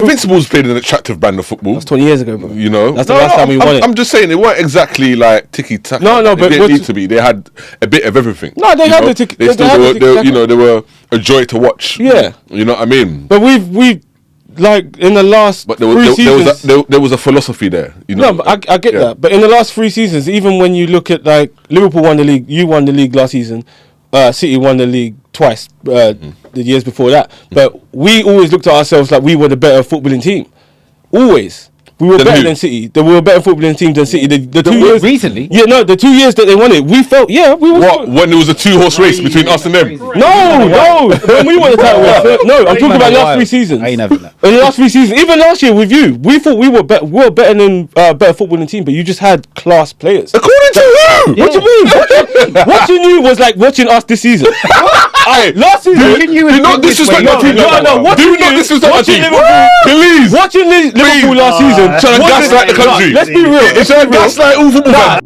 Invincibles played an attractive brand of football. That's 20 years ago, bro. You know, that's the last time we won it. I'm just saying, they weren't exactly like tiki taka. No, but they didn't need to be. They had a bit of everything. No, they had the tiki. They were a joy to watch. Yeah, you know what I mean. But we've like in the last three seasons, there was a philosophy there. You know, no, but I get that. But in the last 3 seasons, even when you look at like Liverpool won the league, you won the league last season. City won the league twice the years before that. But we always looked at ourselves like we were the better footballing team. Always. We were better than City. We were a better footballing team than City. The 2 years recently. Yeah, no, the 2 years that they won it, we felt we were. What, when there was a 2-horse race between us and them? No. When we won the title, no, I'm talking about last 3 seasons. I ain't having that. In the last 3 seasons, even last year with you, we thought we were better. We were better than better footballing team, but you just had class players. According to who? What do you mean? Watching you was like watching us this season. Last season, do not disrespect my team. No. Do not disrespect my team. Please. Watching Liverpool last season. Trying to gaslight the country. Let's be real. It's trying to gaslight all football fans.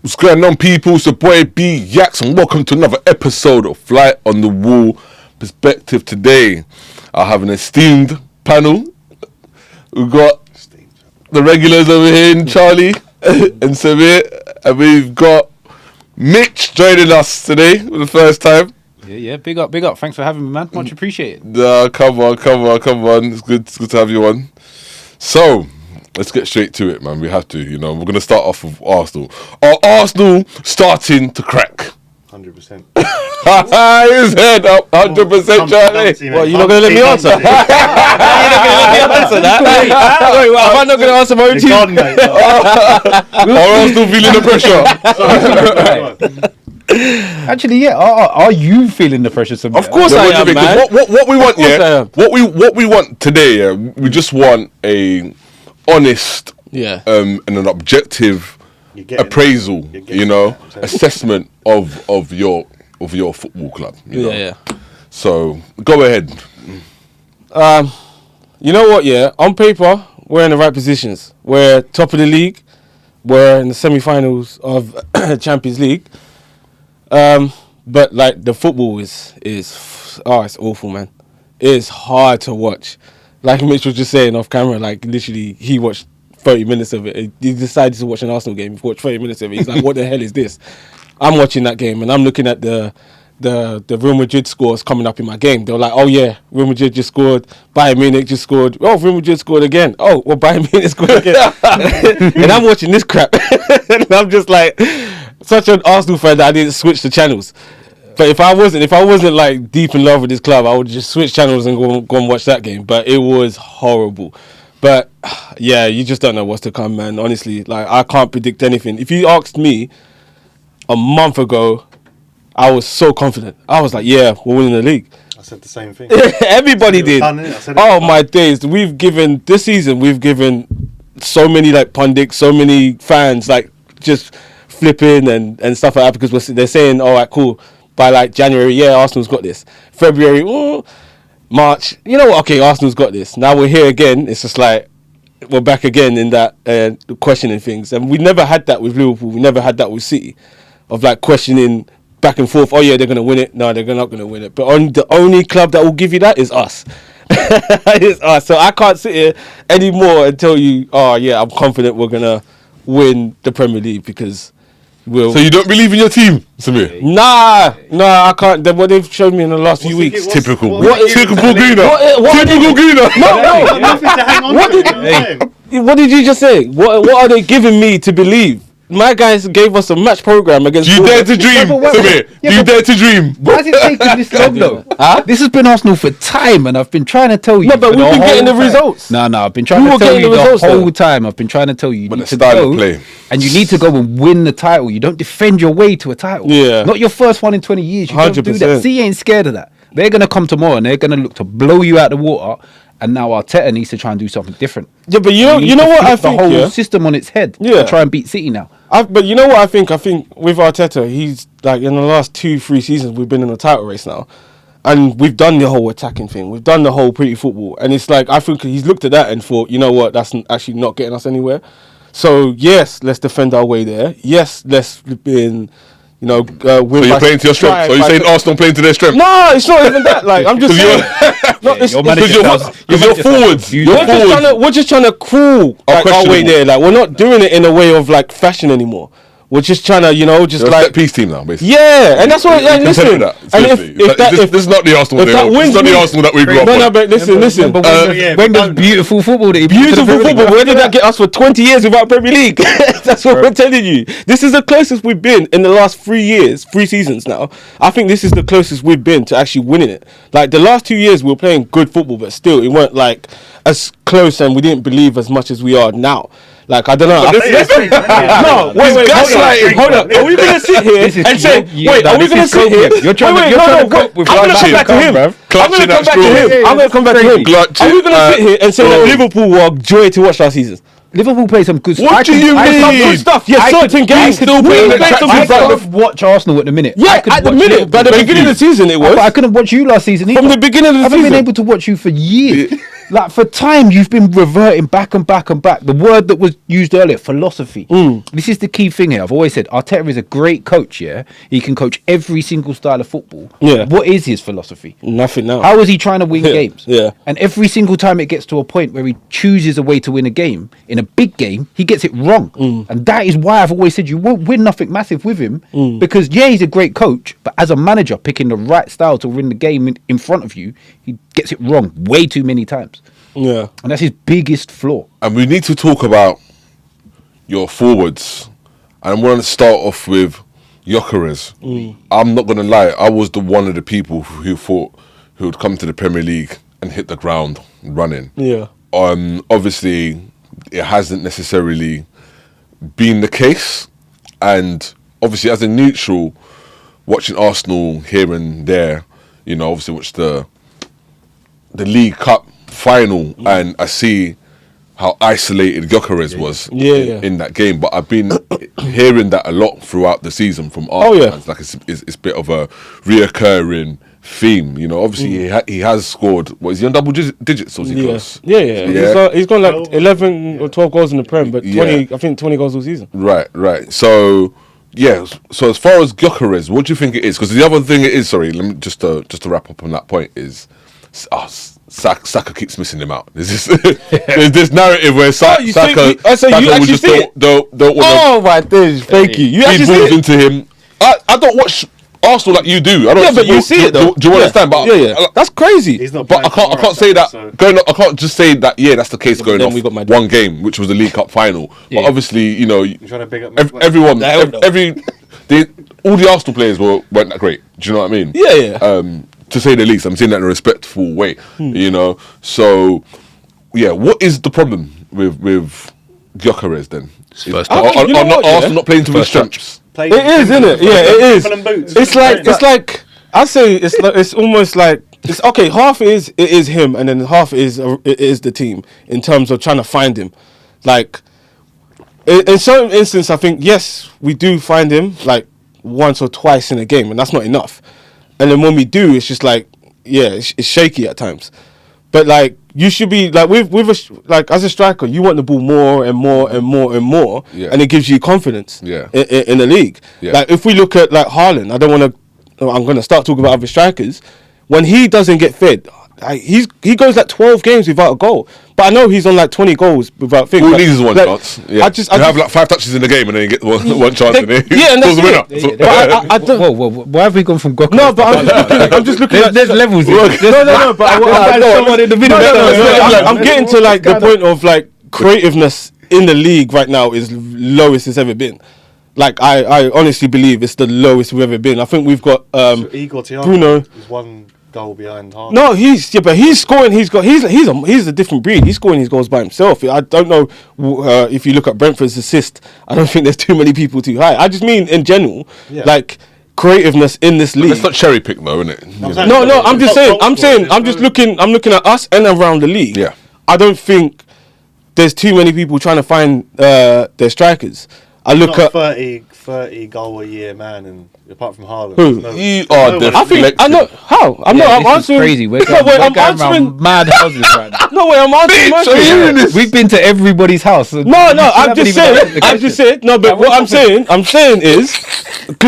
What's going on, people? It's your boy B Yaks, and welcome to another episode of Fly on the Wall Perspective. Today, I have an esteemed panel. We've got the regulars over here in Charlie and Samir, and we've got Mitch joining us today for the first time. Yeah, big up. Thanks for having me, man. Much appreciated. Come on. It's good to have you on. So, let's get straight to it, man. We have to, we're going to start off with Arsenal. Are Arsenal starting to crack? 100%. His head up, 100%, Charlie. What, you're not going to let me answer? You're not going to let me answer that? Wait, am I not going to answer my own team? Are Arsenal feeling the pressure? Actually, yeah. Are you feeling the pressure? Of course I am, man. What we want, what we want today, we just want a honest, and an objective appraisal, assessment of your football club. Yeah. So go ahead. You know what? Yeah, on paper we're in the right positions. We're top of the league. We're in the semi-finals of Champions League. But like the football is it's awful, man. It's hard to watch. Like Mitch was just saying off camera, like literally he watched 30 minutes of it. He decided to watch an Arsenal game. He watched 30 minutes of it. He's like, what the hell is this? I'm watching that game and I'm looking at the Real Madrid scores coming up in my game. They were like, oh yeah, Real Madrid just scored. Bayern Munich just scored. Oh, Real Madrid scored again. Oh, well, Bayern Munich scored again. And I'm watching this crap. And I'm just like, such an Arsenal fan that I didn't switch the channels. But if I wasn't like deep in love with this club, I would just switch channels and go and watch that game. But it was horrible. But yeah, you just don't know what's to come, man. Honestly, like I can't predict anything. If you asked me a month ago, I was so confident. I was like, yeah, we're winning the league. I said the same thing. Everybody did. My days. This season we've given so many like pundits, so many fans like just flipping and stuff like that because they're saying, all right, cool. By like January, yeah, Arsenal's got this. February, March, you know what? Okay, Arsenal's got this. Now we're here again. It's just like we're back again in that questioning things. And we never had that with Liverpool. We never had that with City, of like questioning back and forth. Oh yeah, they're gonna win it. No, they're not gonna win it. But the only club that will give you that is us. It's us. So I can't sit here anymore and tell you, oh yeah, I'm confident we're gonna win the Premier League because. So you don't believe in your team, Samir? Nah, I can't. What they've shown me in the last few weeks. Typical. Typical Guna. No. What did you just say? What are they giving me to believe? My guys gave us a match program against. Do you dare to dream, Samir? Do you dare to dream? Why is it taking this long though? This has been Arsenal for time, and I've been trying to tell you. No, but we've been getting the results. No, I've been trying to tell you the whole time. I've been trying to tell you. You need to go, and you need to go and win the title. You don't defend your way to a title. Yeah, not your first one in 20 years. You 100%. Don't do that. See, ain't scared of that. They're gonna come tomorrow, and they're gonna look to blow you out the water. And now Arteta needs to try and do something different. Yeah, but you know what I think? The whole system on its head. Yeah, to try and beat City now. But you know what I think? I think with Arteta, he's like in the last 2-3 seasons we've been in a title race now, and we've done the whole attacking thing. We've done the whole pretty football, and it's like I think he's looked at that and thought, you know what, that's actually not getting us anywhere. So yes, let's defend our way there. Yes, let's You know, So you're playing to your strength. So you're saying Arsenal playing to their strength? No, it's not even that. Like I'm just saying, because your forwards. We're just trying to crawl our way there. Like we're not doing it in a way of like fashion anymore. We're just trying to, just you're like a set piece team now, basically. Yeah, and that's what. And listen, this is not the Arsenal. This is not the Arsenal that we grew up with. No, but listen. When there's beautiful football, Where did that get us for 20 years without Premier League? That's what we're telling you. This is the closest we've been in the last 3 years, 3 seasons now. I think this is the closest we've been to actually winning it. Like the last 2 years, we were playing good football, but still, it weren't like as close, and we didn't believe as much as we are now. Like, I don't know. No, wait, hold up. Are we going to sit here and say, are we going to sit here? You're trying to cope with I'm going to come back to him. I'm going to come back to him. Are we going to sit here and say that Liverpool were a joy to watch last season? Liverpool play some good stuff. What do you mean? Some good stuff. Yes, certain games. I can't watch Arsenal at the minute. Yeah, at the minute. But at the beginning of the season, it was. I couldn't watch you last season either. From the beginning of the season. I haven't been able to watch you for years. Like, for time, you've been reverting back and back and back. The word that was used earlier, philosophy. This is the key thing here. I've always said, Arteta is a great coach, yeah? He can coach every single style of football. Yeah. What is his philosophy? Nothing now. How is he trying to win games? Yeah. And every single time it gets to a point where he chooses a way to win a game, in a big game, he gets it wrong. And that is why I've always said you won't win nothing massive with him. Because, yeah, he's a great coach, but as a manager, picking the right style to win the game in front of you, he gets it wrong way too many times. Yeah. And that's his biggest flaw. And we need to talk about your forwards. And I'm going to start off with Gyökeres. I'm not going to lie. I was one of the people who thought he would come to the Premier League and hit the ground running. Yeah. Obviously, it hasn't necessarily been the case. And obviously, as a neutral, watching Arsenal here and there, obviously watch the League Cup final, and I see how isolated Gyökeres was in that game. But I've been hearing that a lot throughout the season from Arsenal fans. Like it's a bit of a reoccurring theme. Obviously he has scored. What is he on double digits? Or is he close? Yeah. He's got like 11 or 12 goals in the Prem, but 20. I think 20 goals all season. Right. So. Yeah, so as far as Gyökeres, what do you think it is? Because the other thing it is, sorry, let me just to wrap up on that point is, Saka keeps missing him out. There's this narrative where Saka will just don't want to. Oh my days, thank you. You actually see it into him. I don't watch Arsenal like you do. I don't. Yeah, but you see it though. Do you understand? But that's crazy. He's not. But I can't say that. So. I can't just say that. Yeah, that's the case going off one game, which was the League Cup final. But obviously, you're trying to big up everyone. All the Arsenal players weren't that great. Do you know what I mean? Yeah. To say the least, I'm saying that in a respectful way. So what is the problem with Gyökeres then? Arsenal not playing to his strengths. It is, isn't it? Yeah, it is. It's like I say. It's almost like it's okay. Half it is him, and then half it is the team in terms of trying to find him. Like in certain instances, I think yes, we do find him like once or twice in a game, and that's not enough. And then when we do, it's just like it's shaky at times. But like you should be like like as a striker, you want the ball more and more and more and more, and it gives you confidence. In the league. Like if we look at like Haaland, I'm going to start talking about other strikers. When he doesn't get fed, he goes like 12 games without a goal. But I know he's on like 20 goals without things. All he needs is one chance. Yeah. I have like 5 touches in the game and then you get one chance and then and that's the winner. But I don't. Whoa, why have we gone from Gyökeres? No, but I'm just looking at... There's levels here. No, but I'm getting to like the point of like creativeness in the league right now is lowest it's ever been. Like I honestly believe it's the lowest we've ever been. I think we've got Bruno is one goal behind Haaland. No, but he's scoring. He's a different breed. He's scoring his goals by himself. I don't know if you look at Brentford's assist. I don't think there's too many people too high. I just mean in general, like creativeness in this league. It's not cherry pick though, isn't it? No. I'm just saying. I'm looking at us and around the league. Yeah. I don't think there's too many people trying to find their strikers. I look not at 30 goal a year man, and apart from Haaland. Who? You are one. the I think I know how. I'm Yeah, not. I'm this is answering. crazy. We're No, going, wait, we're I'm going answering. around mad houses right now. No way, I'm answering. Bitch, are you hearing this? We've been to everybody's house. No, I'm just saying. No, but what I'm saying is,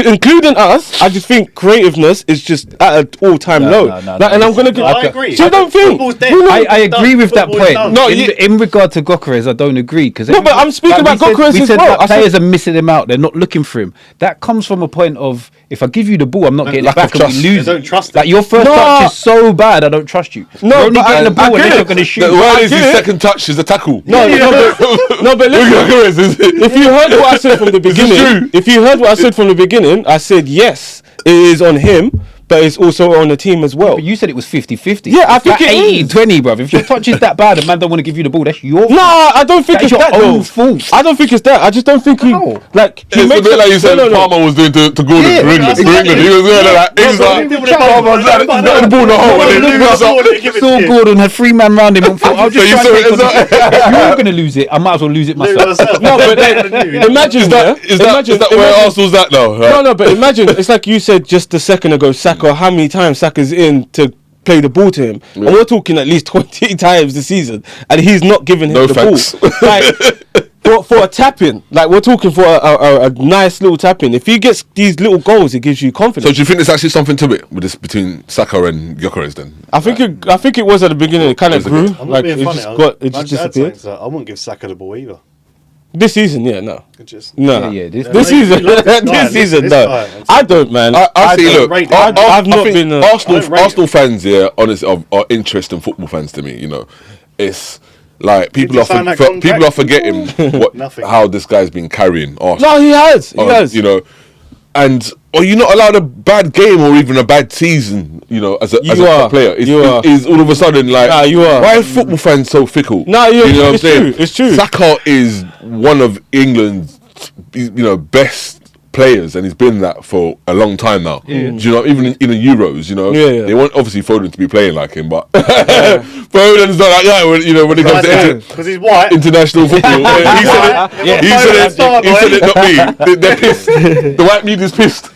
including us, I just think creativeness is just at an all-time low. no, Like, and I'm gonna. No, I agree. So you don't think? Football's dead. I agree with that Football's point. done. No, in regard to Gokeres, I don't agree because No, but I'm speaking about Gokeres we as said well. that I said- players are missing him out. They're not looking for him. That comes from a point of if I give you the ball, I'm not getting it lack of back and trust. we lose. They don't trust Like him. your first No. touch is so bad, I don't trust you. No, You're only but getting the I ball get unless it. you're going to shoot. The word is get his it. second touch is a tackle. No, but listen. If you heard what I said from the true. beginning, I said yes, it is on him, but it's also on the team as well. But you said it was 50-50. Yeah, I think That it is. 80-20, bruv. If your touch is that bad and man don't want to give you the ball, that's your fault. No, I don't think That it's is your that own though. fault. I don't think it's that. I just don't think he How? like he It's a makes bit like you said no. Palmer was doing to Gordon Yeah, for England. that's For England. He was going like, he was like, Palmer was like, got the ball in the hole and then he was like, Saw Gordon had 3 men round him and thought, I'll just So you try saw and it take as on this. If you're going to lose it, I might as well lose it myself. No, but imagine is that where Arsenal's at now? Right? No, but imagine it's like you said just a second ago. Saka, how many times Saka's in to play the ball to him? And we're talking at least 20 times this season, and he's not giving him No the thanks. ball. Like for a tap in, like we're talking for a nice little tap in. If he gets these little goals, it gives you So confidence. do you think there's actually something to it with this between Saka and Gyökeres then? I think it was at the beginning. It kind of grew. I'm not Like being it funny. just disappeared. I wouldn't give Saka the ball either. This season, yeah, no. It just No, Yeah, this season, This season, this no. guy. I don't, man. I see. don't Look, rate I him. I've not think been. Arsenal. I don't rate Arsenal fans, yeah, honestly, are interesting football fans to me. You know, it's like people you are sign that people are contract? forgetting Nothing. how this guy's been carrying Arsenal. No, he has. He has. You know, and are you not allowed a bad game or even a bad season? You know, as a You top are. player, You are. is all of a sudden like, Nah, you are. Why are football fans so fickle? Nah, you know what I'm it's saying? true. It's true. Saka is one of England's, best players, and he's been that for a long time now. Do you know? Even in the Euros, Yeah. they want obviously Foden to be playing like him, but Foden's not like that when it comes to because he's white. international football. He said it. He said it, not me. They're pissed. The white media's pissed.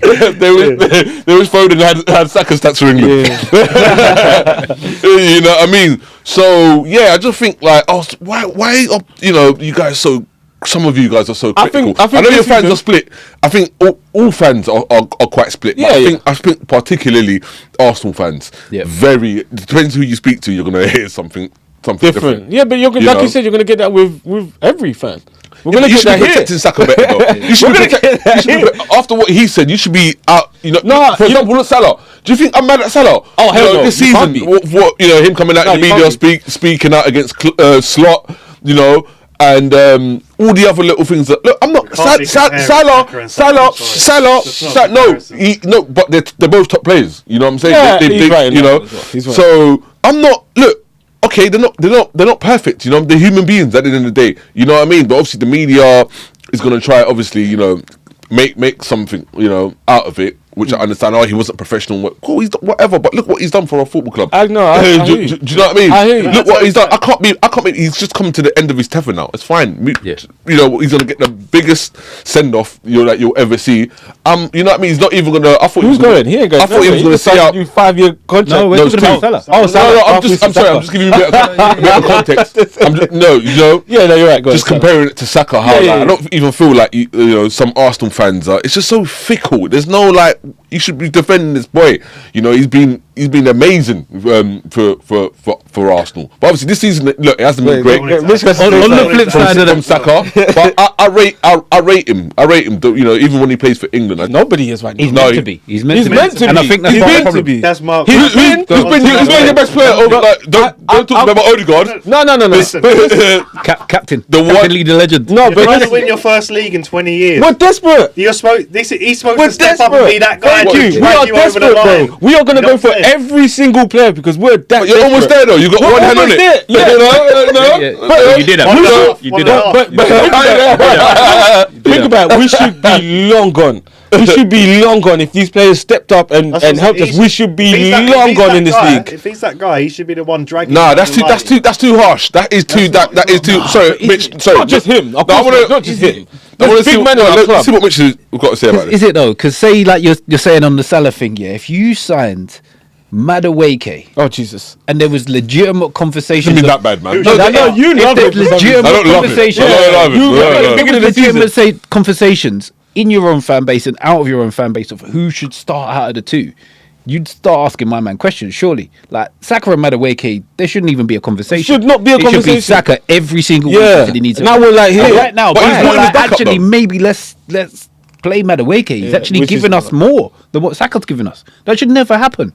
They wish Foden had Saka stats for England. You know what I mean? So yeah, I just think like, why you guys so. Some of you guys are so critical. I think know your this fans season- are split. I think all fans are quite split. But I think particularly Arsenal fans. Yeah. Very depends who you speak to. You're gonna hear something different. Yeah, but you're You like know? you said, you're gonna get that with every fan. We're Yeah, gonna but you get should that be here. protecting Saka better though. You should be after what he said. You should be out. No, for example, look, Salah. Do you think I'm mad at Salah? Oh, hell no, This you season, can't be. what him coming out in the you media can't speaking out against Slot, and all the other little things that look. I'm not can't be comparing Saka and Salah, Salah. It's not a No, comparison. but they're both top players. You know what I'm saying? Yeah, he's right in You that know, as well. He's right. so I'm not. Look, okay, they're not perfect. You know, they're human beings at the end of the day. You know what I mean? But obviously, the media is going to try, obviously, make something, out of it. Which I understand. Oh, he wasn't professional. Cool, he's whatever. But look what he's done for a football club. I know. I hear do you. you know what I mean? I hear you. Look what he's done. I can't be. He's just come to the end of his tether now. It's fine. Yeah. He's gonna get the biggest send off that you'll ever see. You know what I mean? He's not even gonna. I thought Who's he was going? He ain't going. I thought he was gonna say out. do 5-year contract. No, we're No, talking it's about two. Salah. No, I'm after just. I'm sorry. Saka. I'm just giving you a bit of context. Yeah, no, you're right. Go Just ahead, comparing it to Saka, how Yeah, I yeah. don't even feel like some Arsenal fans are. It's just so fickle. There's no like you should be defending this boy. He's been amazing for Arsenal. But obviously this season, look, it hasn't been great. On the flip side of From Saka, but I rate him. Even when he plays for England. Nobody is right now. He's No, meant to be. He's meant He's to be. meant to And be. I think that's He's part of meant the to problem. be. That's Mark. Who's been your best player over? Like, don't talk about Odegaard. No. Listen, Captain. The one- Captain, lead the legend. No, you're but trying to win your first league in 20 years. we're desperate. He's supposed We're to step up and be that guy. Thank to you. We drag are you over the desperate, line. bro. We are going to You know go for what I'm saying? every single player because we're that You're almost there though. You got We're one hand on almost it. there, yeah. No. You did that. One and a half, You one did and a that. half. But think about it. We should be long gone. he should be long gone. If these players stepped up and helped us, we should be long gone in this league. If he's that guy, he should be the one dragging. Nah, that's too harsh. That is too. That is too. Sorry, Mitch. Sorry, Not just him. Of course not just him. I want to There's big men in our club. see what Mitch has got to say about this. Is it though? Because say like you're saying on the Salah thing, yeah. If you signed Madueke Oh Jesus! and there was legitimate conversations, Shouldn't be that bad, man. No, you if love there's it. legitimate I don't love it. conversations, I don't love it. You I don't love it. love it. Beginning of the legitimate conversations in your own fan base and out of your own fan base of who should start out of the two. You'd start asking my man questions, surely. Like Saka and Madueke, there shouldn't even be a conversation. Should not be a It should conversation. be Saka every single week. Yeah. That he needs Now we're like here. right now, But he's guys, not in his like, backup, actually, though. maybe let's play Madueke. He's actually which giving is- us more than what Saka's giving us. That should never happen.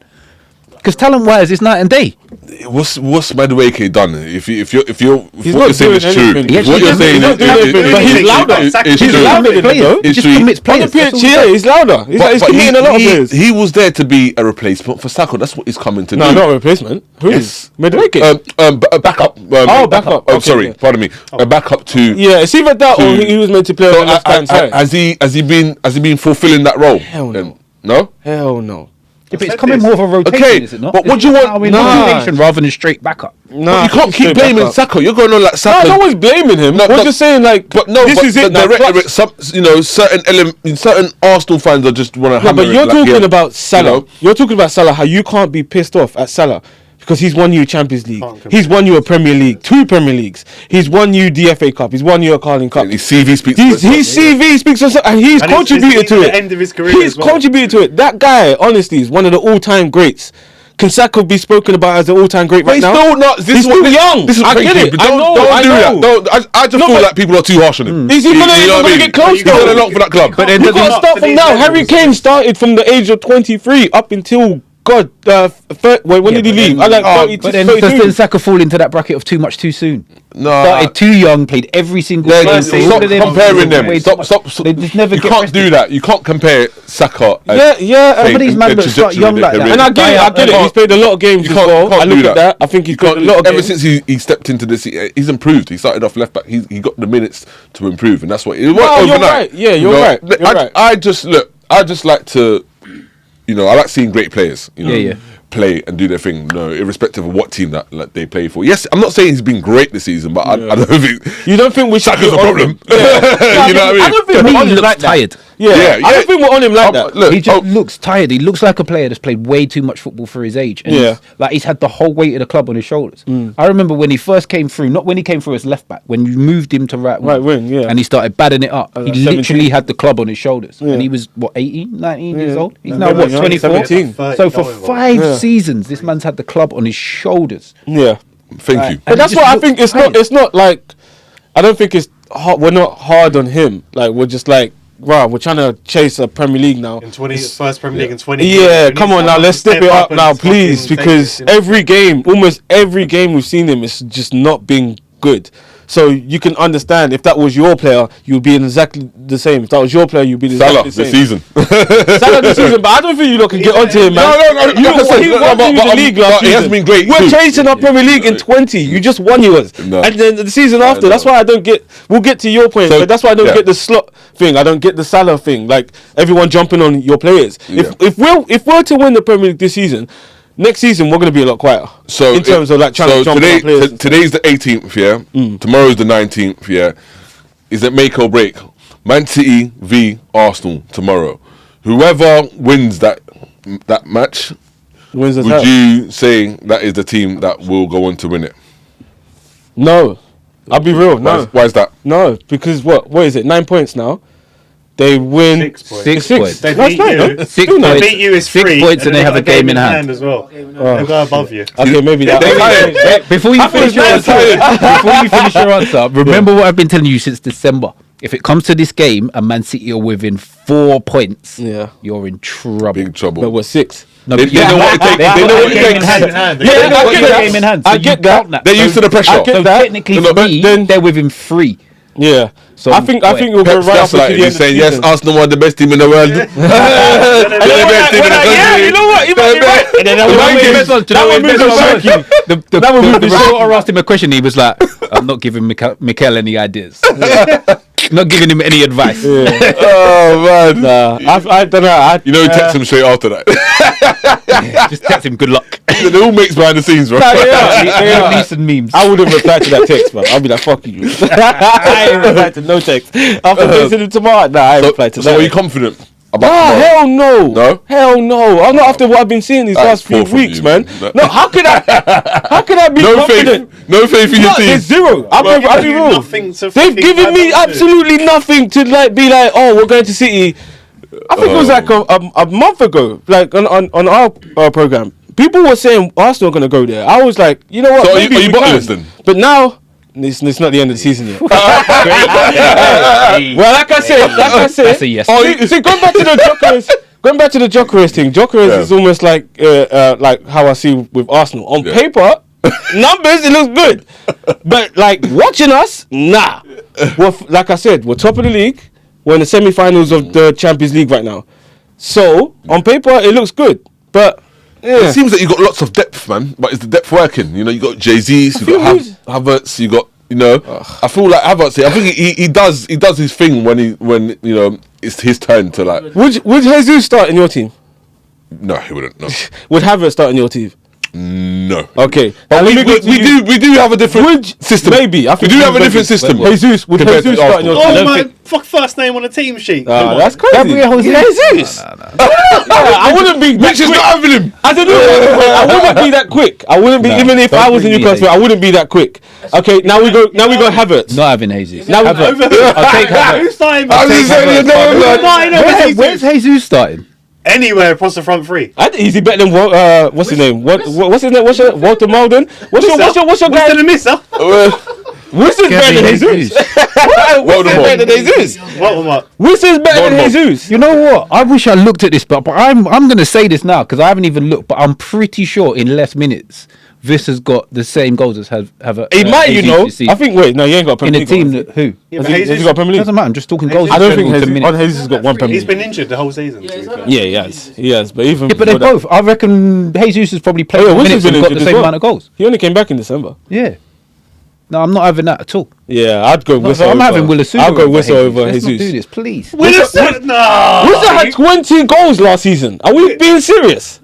Because talent-wise, it's night and day. What's Madueke done? If you're He's what not you're saying is doing true, anything. if what He you're actually saying doesn't is do anything, but he's louder. It's He's true. louder than Players. though. He It's just true. commits On the players. That's pitch, all he yeah, does. he's louder. He's committing a lot of players. He was there to be a replacement for Saka. That's what he's coming to No, do. not a replacement. Who is Madueke? A backup. backup. Oh, Okay, sorry, yeah. pardon me. A backup to. Yeah, it's either that or he was meant to play on the left hand side. Has he been fulfilling that role? Hell no. No. Hell no. Yeah, but it's coming more of a rotation, Okay, is it not? but what do you want- Nah. Rotation rather than straight backup. Nah, You can't keep straight blaming back up. Saka. You're going on like No, Saka. no one's blaming him. No, We're no, just saying like, But no, this but is it. the now. rhetoric, certain Arsenal fans are just want to. No, but you're talking about Salah. You know? You're talking about Salah. How you can't be pissed off at Salah because he's won you a Champions League. Can't compare. He's won you a Premier League, 2 Premier Leagues. He's won you the FA Cup. He's won you a Carling Cup. His CV speaks. His for itself. CV speaks for itself, and he's And it's contributed to the it. end of his career He's as well. contributed to it. That guy, honestly, is one of the all-time greats. Can Saka be spoken about as an all-time great But right he's now? still not. This He's is what still young. This is I thank get you, it. but I Don't know. do that. know. Don't. I just No, feel but- like people are too harsh on him. Is he You gonna know what I mean? get close He's done a lot for that club. But then You doesn't- got to start from now. Harry Kane started from the age of 23 up until when did he leave? I like 30, But then 32. does Saka fall into that bracket of too much too soon? No, Started too young, played every single Then game. stop comparing them. Way too Stop. much. Stop. They just never You get can't rested. do that. You can't compare Saka. Yeah, Some of these men that start young like that. and I get it. He's played a lot of games as well. I look at that. I think he's played a lot of Ever games. since he stepped into this, he's improved. He started off left back. He got the minutes to improve, and that's what it was you're overnight. right. Yeah, you're right. You're right. I just like to, I like seeing great players. Yeah. Play and do their thing. No, irrespective of what team that they play for. Yes, I'm not saying he's been great this season, but I don't think You don't think we should Saka's be a on problem. him? Yeah. You know what I mean? I don't To think me, we're on he him looks like that. tired. Yeah, I don't think we're on him like that. Look, He just looks tired. He looks like a player that's played way too much football for his age. And Yeah. he's- like he's had the whole weight of the club on his shoulders. I remember when he first came through, not when he came through as left back, when you moved him to right wing, yeah. and he started batting it up. He 17. literally had the club on his shoulders. Yeah. And he was, 18, 19 years Yeah. old? He's Yeah. now, Yeah, 24? 17. So for 5 Yeah. seasons, this man's had the club on his shoulders. Yeah. thank you. And But that's he why just I think looks it's not. tired. It's not like I don't think it's hard, we're not hard on him. Like we're just like, wow, we're trying to chase a Premier League now. In first Premier League in 20 Yeah, years. We come need on now, someone let's to step it up and now, fucking please, take because it, you know? every game, almost every game we've seen him, it's just not been good. So you can understand if that was your player, you'd be in exactly the same. If that was your player, you'd be exactly Salah the this same. season. Salah this season, but I don't think you lot can get onto him, man. No. You, Like I said, he no, won but- you but, the league last but he season. has been great We're too. chasing our Premier League in 20. You just won yours. No. And then the season after, that's why I don't get. We'll get to your point, So, but that's why I don't yeah. get the slot thing. I don't get the Salah thing. Like everyone jumping on your players. If we're to win the Premier League this season, next season we're going to be a lot quieter. So in terms of like trying to jump on our players. today's the 18th, yeah. Tomorrow's the 19th, yeah. Is it make or break? Man City v Arsenal tomorrow. Whoever wins that match, Wins the would title. you say that is the team that will go on to win it? No, I'll be real. No, Why is that? no, because what is it? 9 points now. They win 6 points. Six points. They That's beat right, you. no? Six Still no. They points. beat you is 6 3, points and they have got a game in hand. as well. They'll go above you. Okay, maybe that. They're tired. Before you finish your answer, remember what I've been telling you since December. If it comes to this game and Man City are within 4 points, Yeah. you're in trouble. Big trouble. But we're 6. No, They but know what it takes. they have They know got what a it game takes. in hand. hand. Yeah, Yeah, they I got get a that. game in hand. I So get you count that. They're used to the pressure. I get So that. technically, No, but then- they're within 3. Yeah. So I think we'll go Pep's right up that's like to the he's end saying of the yes, season. Arsenal are the best team in the world. They're the best team in the country. Yeah, you know what? He might be right. And then that the reporter asked him a question. He was like, "I'm not giving Mikel any ideas. Not giving him any advice." Oh man, I don't know. you know, text him straight after that. Just text him good luck. They're all mates behind the scenes, bro. Decent memes. I wouldn't reply to that text, man. I'll be like, fuck you. I ain't reply to no text. After listening to tomorrow, I ain't reply to that. So are you confident about tomorrow? Hell no. No? Hell no. I'm not after what I've been seeing these last few poor from weeks, you, man. man. No, how could I be No confident? faith. No faith in your team. There's zero. I'll be real. They've given me absolutely nothing to like be like, oh, we're going to City. I think it was like a month ago, like on our program. People were saying Arsenal are going to go there. I was like, you know what? So maybe are you we bottomless can. then? But now it's not the end of the season yet. Well, like I said, That's a yes. See, going back to the Jokeris thing. Jokeris is almost like how I see with Arsenal on paper. Numbers, it looks good, but like watching us, nah. Well, like I said, we're top of the league. We're in the semi-finals of the Champions League right now. So on paper, it looks good, but It seems that you got lots of depth, man. But is the depth working? You know, you got Jay-Z's, you got Havertz, you got, you know. I feel like Havertz. I think he does his thing when you know it's his turn to like. Would Jesus start in your team? No, he wouldn't. No, Would Havertz start in your team? no. Okay, But now we let me go to you. do have a different system. Maybe I We think do have a maybe. different system. Jesus, would compared to Jesus start in your Arsenal. team? Oh my fuck! First name on the team sheet. That's crazy. Gabriel Jesus. I wouldn't be that Which is quick. not having him. I don't know. I wouldn't be that quick. I wouldn't be even if don't I was in bring me Newcastle. I wouldn't be that quick. Okay, now we go Havertz. Not having Jesus. Now I'll take Havertz. Who's starting? I was just saying, Where's Jesus starting? Anywhere across the front three. Is he better than what's his name? What's his name? Walter Malden? What's your guy? Mr. Misser. Wilson's better than Jesus. Wilson's better than Jesus. What? Wilson's better than Jesus. You know what? I wish I looked at this, but I'm going to say this now because I haven't even looked. But I'm pretty sure in less minutes, Vis has got the same goals as have a. He might, you Jesus know. this season. I think. Wait, no, you ain't got a in Premier a League. team goal, that who Yeah, but has he got a Premier League? doesn't matter. I'm just talking goals. I don't think to minutes. Jesus has got one Premier He's League. been injured the whole season. Yeah, he has. But even Yeah, but they before that- both. I reckon Jesus has probably played Oh, yeah, minutes Wilson's and been got the injured same as well. amount of goals. He only came back in December. Yeah. No, I'm not having that at all. Yeah, I'd go Whistle. I'm having Willis. I'll go Whistle over Let's not Jesus. do this, please. No. Wilson had 20 goals last season. Are we being serious?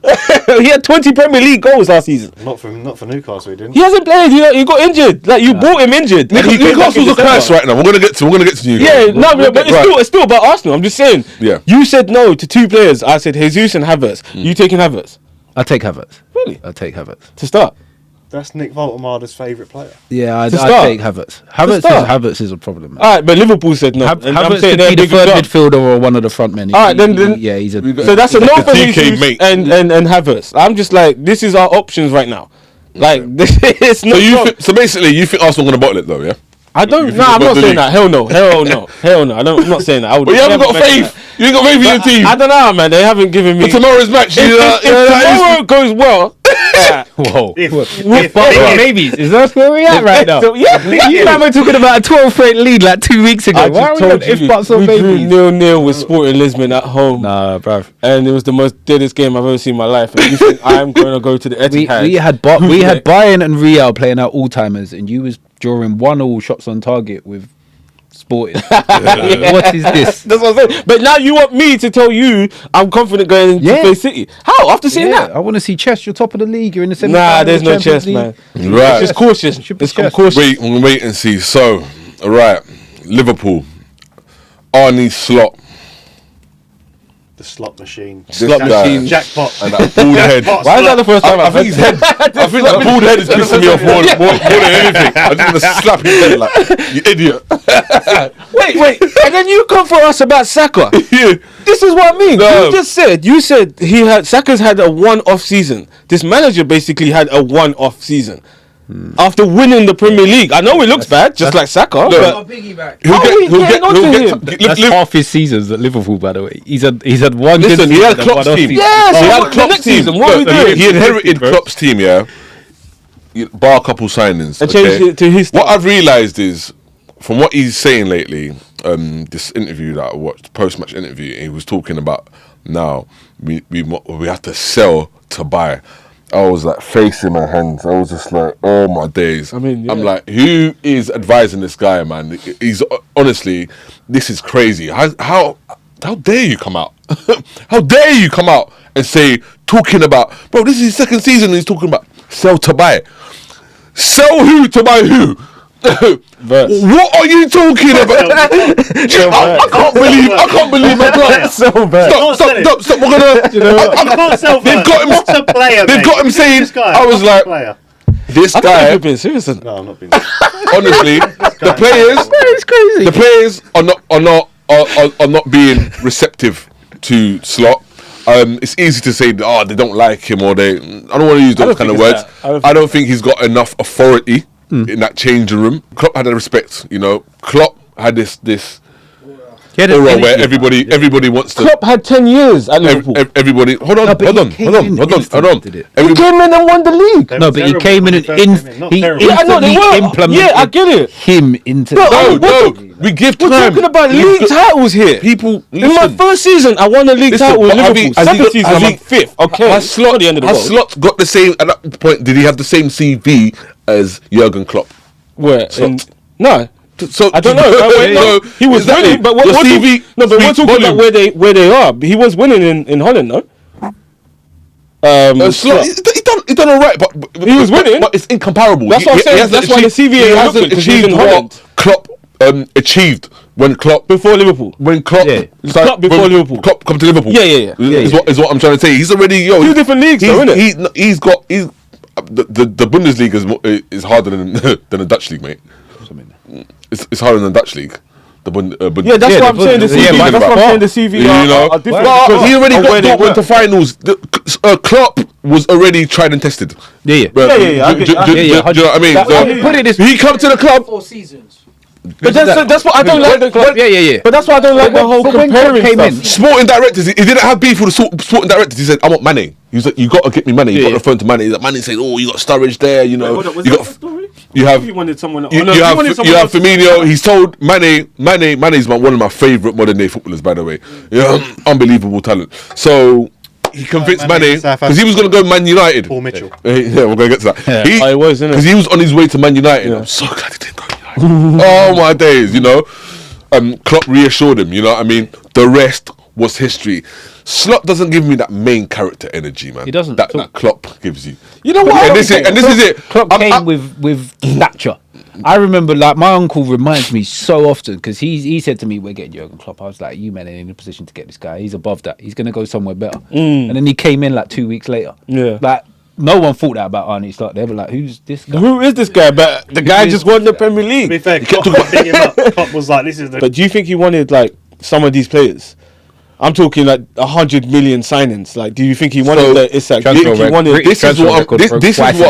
He had 20 Premier League goals last season. Not for Newcastle, he didn't. He hasn't played. He got injured. Like you brought him injured. and he came back in Newcastle's a December. curse right now. We're gonna get to Newcastle. Yeah, no, but it's still about Arsenal. I'm just saying. Yeah. You said no to two players. I said Jesus and Havertz. You taking Havertz I'll take Havertz. Really? I'll take Havertz. to start? That's Nick Voltemada's favourite player. Yeah, I'd start. take Havertz. Havertz is a problem. Man. All right, but Liverpool said no. and I'm Havertz saying could they're be the big third club. midfielder or one of the front men. All right, then- yeah, he's a. So that's a no for TK Jesus mate. and Havertz. I'm just like, this is our options right now. Like this is not. So basically, you think Arsenal gonna bottle it though, yeah? I don't. think No, I'm about not the saying league? that. Hell no. I'm not saying that. I would. But you haven't never got mention faith. You ain't got faith in your team. I don't know, man. They haven't given me. For tomorrow's match, If tomorrow goes well. Whoa. If Babies, is that where we at right now? You man were talking about a 12-point lead like 2 weeks ago. I Why are just we on told you, if buts or we drew babies? 0-0 with Sporting Lisbon at home. Nah, bruv. And it was the most deadest game I've ever seen in my life. And you think I'm going to go to the Etihad? We had Bayern and Real playing out all-timers, and you was drawing 1-1 shots on target with Sporting. What is this? That's what I'm saying. But now you want me to tell you I'm confident going to play City. How? After seeing that? I want to see chess. You're top of the league. You're in the semi. Nah, there's no chess, man. Right. It's just cautious. Should be It's chess. cautious. Wait, we'll wait and see. So, right, Liverpool, Arnie Slot, the slot machine. Slot machine. Jackpot. and that bald head. Why is that the first time I I've think heard his that? head. I think that bald head is pissing me off more than anything. I just want to slap his head like, you idiot. Wait. And then you come for us about Saka. Yeah. This is what I mean. No. You said Saka's had a one-off season. This manager basically had a one-off season. After winning the Premier League. I know it looks bad, just like Saka. Look, But He'll get. That's half his seasons at Liverpool, by the way. He's had one. Listen, good he had season and Klopp's one off team. season. Yes, He he had had Klopp's next team. season. What are we doing? He inherited Klopp's team, yeah. Bar a couple signings. And changed it to his What I've realised is, from what he's saying lately, this interview that I watched, post-match interview, he was talking about now we have to sell to buy. I was like facing my hands. I was just like, oh my days. I mean, yeah. I'm like, who is advising this guy, man? He's honestly, this is crazy. How dare you come out? How dare you come out and say, talking about, bro, this is his second season and he's talking about sell to buy. Sell who to buy who? What are you talking about? I can't believe my guy. So bad. Stop. We're gonna. They've got him saying. I was like, this I guy. you've been serious. No, I'm not being. Honestly, the players are not being receptive to Slot. It's easy to say, they don't like him, or they. I don't want to use those kind of words. I don't think he's got enough authority in that changing room. Klopp had a respect, Klopp had this aura where everybody wants to. Klopp had 10 years at Liverpool. Everybody, hold on. He came in and won the league. No, but he came in and he instantly implemented I get it. him into. No, we give time. We're talking about league titles here. People, in my first season, I won a league title with Liverpool. Second season, I'm fifth. Okay, has Slot got the same? At that point, did he have the same CV as Jurgen Klopp? Where? No. So I don't know. He was winning, but we're talking about where they are. He was winning in Holland, no? Slot, he done all right, but he was winning. But it's incomparable. That's what I'm saying. That's why the CV hasn't achieved what Klopp achieved when Klopp before Liverpool. When Klopp, Klopp before Liverpool. Klopp come to Liverpool. Yeah. Is what I'm trying to say. He's already two different leagues, though, isn't it? He's the Bundesliga is harder than the Dutch league, mate. It's harder than the Dutch league. That's what I'm saying. The CV. That's what I'm saying. The CV are different. But he already got Dortmund to finals. Klopp was already tried and tested. Yeah. Do you know what I mean? He come to the club. 4 seasons. But that's what I don't like the club. Yeah. But that's why I don't like the whole comparing stuff. Sporting directors, he didn't have beef with the sporting directors. He said, I want Mane. He was like, you got to get me Mane. You got the phone to Mane. Mane said, you got Sturridge there, you know. You have he wanted someone else. You have Firmino. He's told Mane's one of my favourite modern day footballers, by the way. Unbelievable talent. So he convinced Mane because he was going to go Man United. Paul Mitchell. Yeah, we're going to get to that. He was, because he was on his way to Man United. I'm so glad he didn't go United. Oh my days, Klopp reassured him. You know what I mean? The rest was history. Slot doesn't give me that main character energy, man. He doesn't. That Klopp gives you. You know what? And this is it. Klopp came with stature. I remember, like, my uncle reminds me so often because he said to me, "We're getting Jurgen Klopp." I was like, "You men ain't in a position to get this guy. He's above that. He's gonna go somewhere better." And then he came in like 2 weeks later. Yeah. Like, no one thought that about Arne Slot. They were like, "Who's this guy? Who is this guy?" But the guy just won the Premier League. To be fair, Klopp was like, "This is the." But do you think he wanted like some of these players? I'm talking like 100 million signings. Like, do you think he wanted the Isak? This is what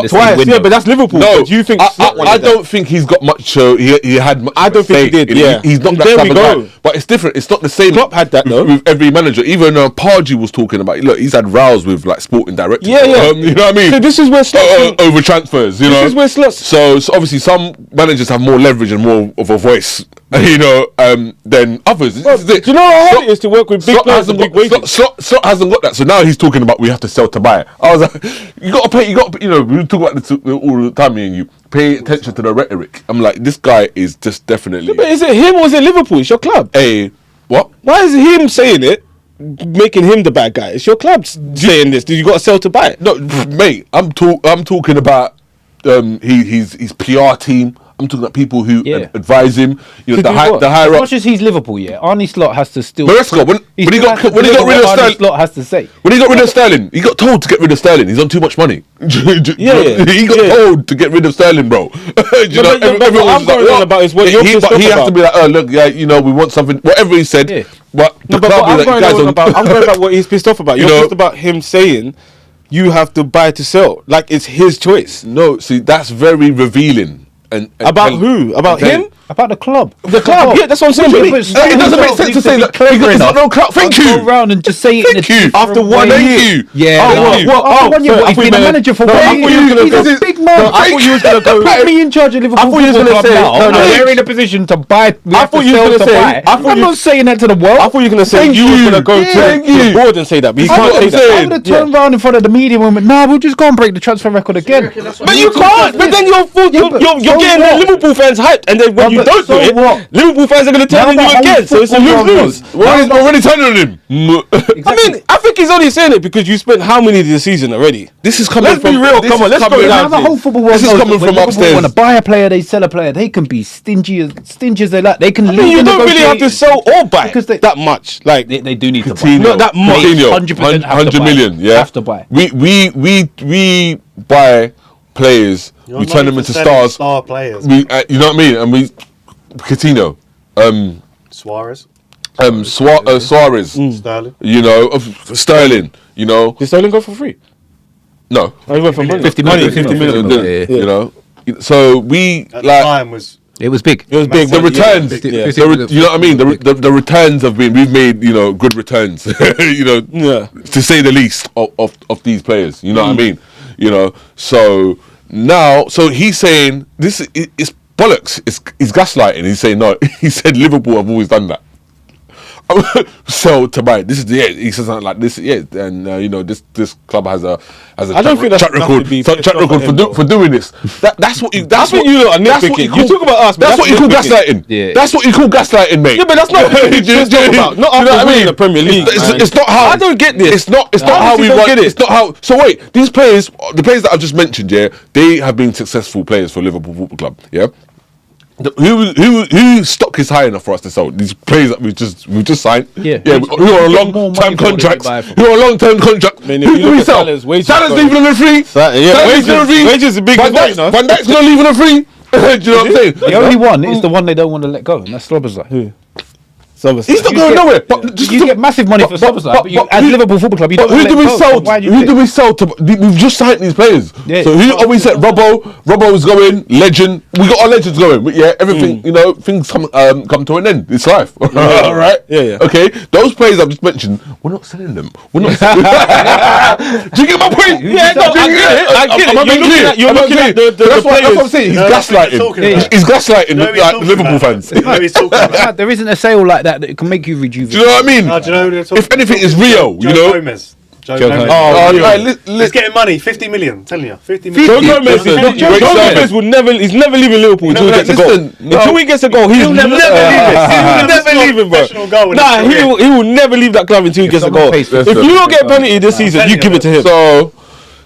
twice. Yeah, but that's Liverpool. No, but do you think? I don't think he's got much. He had. I don't think he did. Yeah, he's not that type of guy. But it's different. It's not the same. Klopp had that though with every manager. Even Pardew was talking about. Look, he's had rows with like sporting directors. Yeah. You know what I mean? So this is where Slot over transfers. You know, this is where Slot. So obviously some managers have more leverage and more of a voice. Than others. Well, do you know how hard it is to work with big players and big wages? Slot hasn't got that, so now he's talking about we have to sell to buy. I was like, you got to pay. We talk about this all the time, me and you. Pay attention to the rhetoric. I'm like, this guy is just definitely. But is it him or is it Liverpool? It's your club. What? Why is it him saying it, making him the bad guy? It's your club saying this. You got to sell to buy it. No, mate. I'm talking about his PR team. I'm talking about people who advise him. The higher as up. much as he's Liverpool, Arne Slot has to still. Maresca, when he got rid of Sterling, Slot has to say. When he got rid of Sterling, he got told to get rid of Sterling. He's on too much money. He got told to get rid of Sterling, bro. Everyone's going on about is what you're pissed off about. He has to be like, look, we want something. Whatever he said. Yeah. But I'm going about what he's pissed off about. You're pissed about him saying you have to buy to sell. Like it's his choice. No, see, that's very revealing. And about who? About him? About the club. The club, yeah, that's what I'm saying. Yeah, But but It doesn't make sense to say that because it's not no club. Thank Go you. around and just say it Thank you. after 1 Thank year. you. Yeah. Thank you. After 1 year, sorry, what, he's been a manager for 1 I thought you year. was gonna He's go- a big man. No, I thought you was gonna go. Put me in charge of Liverpool I thought you was Football gonna Club say- now. no, no, We're in a position to buy. We have thought to you was sell gonna to say- buy. I thought I'm you- not saying that to the world. I thought you were gonna say Thank you was you. gonna go Thank to you. the board and say that, but you That's can't what say I'm that. saying. I would have turned around in front of the media and went, nah, we'll just go and break the transfer record again. But you can't. But then you're getting the Liverpool fans hyped, and then when you but don't do so it, what? Liverpool fans are going to turn Now on you the whole again. So it's a football lose-lose. world We're already turning on him. I mean, I think he's only saying it because you spent how many this season already? This is coming Let's from. be real. this Come on, is let's go coming- down. Now the whole football world This is knows coming that when from Liverpool upstairs. want to buy a player, they sell a player. They can be stingy as they like. They can. I mean, you don't really have to sell or buy Because they- that much. Like, They do need to buy. Coutinho, Not that much. Coutinho, 100% have to 100 buy. million. Yeah, Have to buy. We buy players. You're we not turn them even into selling stars. Star players. We, you know what I mean? And we, Coutinho, Suarez, Suarez, Sterling. you know, Sterling, you know, did Sterling go for free? no, Oh, he went for money. 50 million. 50 million. Yeah. you know. So we At the like time was It was big. It was big. the but yeah, returns. yeah. You know what I mean? The returns have been. We've made good returns. You know, Yeah. to say the least of these players. You know what I mean? You know. So now, so he's saying this is bollocks. It's gaslighting. He's saying no. He said Liverpool have always done that. So to buy this is he says something like this, and this club has a I don't think that's track enough record, to be track pissed off record at him, though. for doing this. That's what you. That's I think what you lot are that's what nitpicking. call- You talk about us, but That's what you call that's gaslighting. Yeah. That's what you call gaslighting, mate. Yeah, but that's not what Do you- it's talking about. Not do you know after what I winning mean? the Premier League, man. It's not how. I don't get this. It's not. It's I not how honestly we don't run. get it. It's not how. So wait, these players, the players that I've just mentioned, they have been successful players for Liverpool Football Club. Yeah. Who stock is high enough for us to sell? These players that we've just signed. Yeah. Who are on More long money term for what they contracts. buy for. Who are on long term contracts. mean, if Who you do look we at sell? Salah's wages Salah's going- leaving on a free. Salah's leaving on a free. wages are big Van as well, Dijk's you know. Van Dijk's gonna leave on a free. Do you know what I'm saying? The only one is the one they don't want to let go, and that's Sloboslai. He's not going nowhere. But You get massive money for Sloboslai, but you, as Liverpool Football Club, you But don't who let do we go. sell? So why do you Who think- do we sell to? We've just signed these players. Yeah. So who are we said? Robbo is going. Legend. We got our legends going. Yeah, everything. Things come to an end. It's life. All right. Yeah. Okay. Those players I've just mentioned, we're not selling them. We're not. Do you get my point? Yeah, no, I get it. I get it. Am I being clear? You're Am I looking clear? at the That's what I'm players. saying. He's No, that's what you're gaslighting. talking about. He's gaslighting You know what he's the talking Liverpool about. fans. You know what he's talking about. There isn't a sale like that that can make you rejuvenate. Do you know what I mean? No, do you know who they're talking If anything, it's Rio. Joe You know. Gomez. Joe Joe Gomez. Gomez. Oh, Rio. right, He's getting money, 50 million. Telling you, 50 Joe million. Gomez, Listen, Joe wait, Gomez so- will never. He's never leaving Liverpool until he gets a goal. listen, no. Until he gets a goal, he'll never leave it. He'll never leave it, professional bro. goal in Nah, his he will never leave that club until he gets a someone goal. pays If 50 you don't get a penalty this season, you give it to him. So,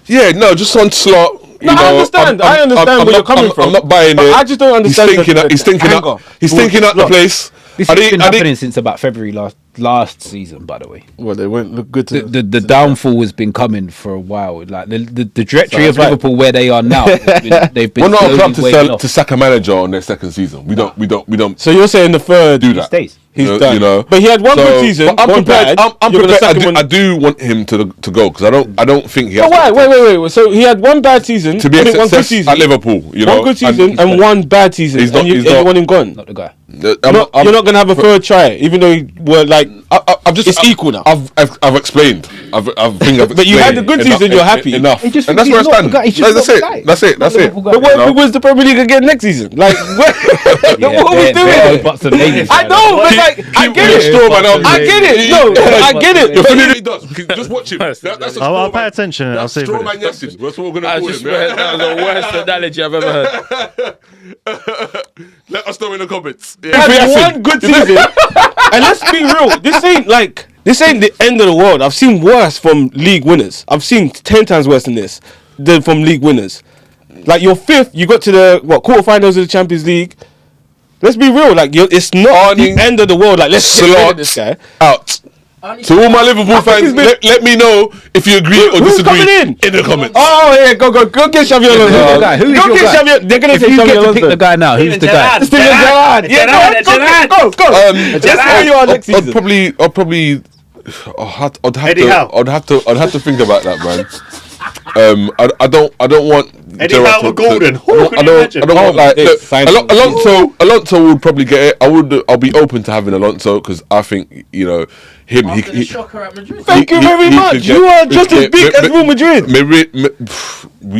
yeah, no, just on slot. No, I understand. I understand where you're coming from. I'm not buying But it. I just don't understand He's thinking. the He's thinking. anger. He's thinking out the Look, place. This I has think- been I think- happening since about February last season, by the way. Well, they won't look good to The downfall has been coming for a while. Like the trajectory So of that's right. Liverpool where they are now, they've been We're not a slowly club to waning sell off. to sack a manager on their second season. We don't So you're saying the third do that. stays. He's You done. know. But he had one So- good season. but I'm one prepared. bad. I'm You're gonna prepared. sack him I on- do want him to go because I don't think he has. But why? Wait. So he had one bad season. To be a one good success season. at Liverpool, you know. One good season and one bad season. He's not- and you he's not- want him gone. Not the guy. You're not going to have a third try, even though you were like. I've just. It's equal now. I've explained. I've But you had the good season, you're happy. Enough. He just And that's thinks where I he's not stand. the guy, he's just That's not it. the guy. That's it. That's Not it. Liverpool guy. But what You if know? he wins the Premier League again next season? Like, what are we doing? Buts and ladies, I man. know, but like, I get it. I get it. No, I get it. You're But feeling he does. Just watch him. That's a I'll straw pay man. attention and I'll That's see if straw it man is. Yasin. That's what we're gonna I call just him. swear that was the worst analogy I've ever heard. Let us know in the comments. he had one good season. And let's be real, this ain't the end of the world. I've seen worse from league winners. I've seen 10 times worse than this from league winners. Like you're fifth, you got to the quarterfinals of the Champions League. Let's be real, like it's not the end of the world. Like let's get rid of this guy. Out. To all my Liverpool fans, let me know if you agree or Who's disagree coming in? the comments. Oh yeah, go get Xavi Alonso. Who's your guy? Who is Go your get guy? Xavi. They're gonna If say you Xavi get to Alonso. pick the guy now, who's the guy? Steven Gerrard. Yeah, go. That's where you are next I'd season. probably. I'd have Eddie to. Howe. I'd have to think about that, man. I don't want Eddie Gerrard Howe or Gordon. I don't want like look, Alonso would probably get it. I'll be open to having Alonso because I think him. After the shocker at Madrid. Thank you very much. You are just as big as Real Madrid.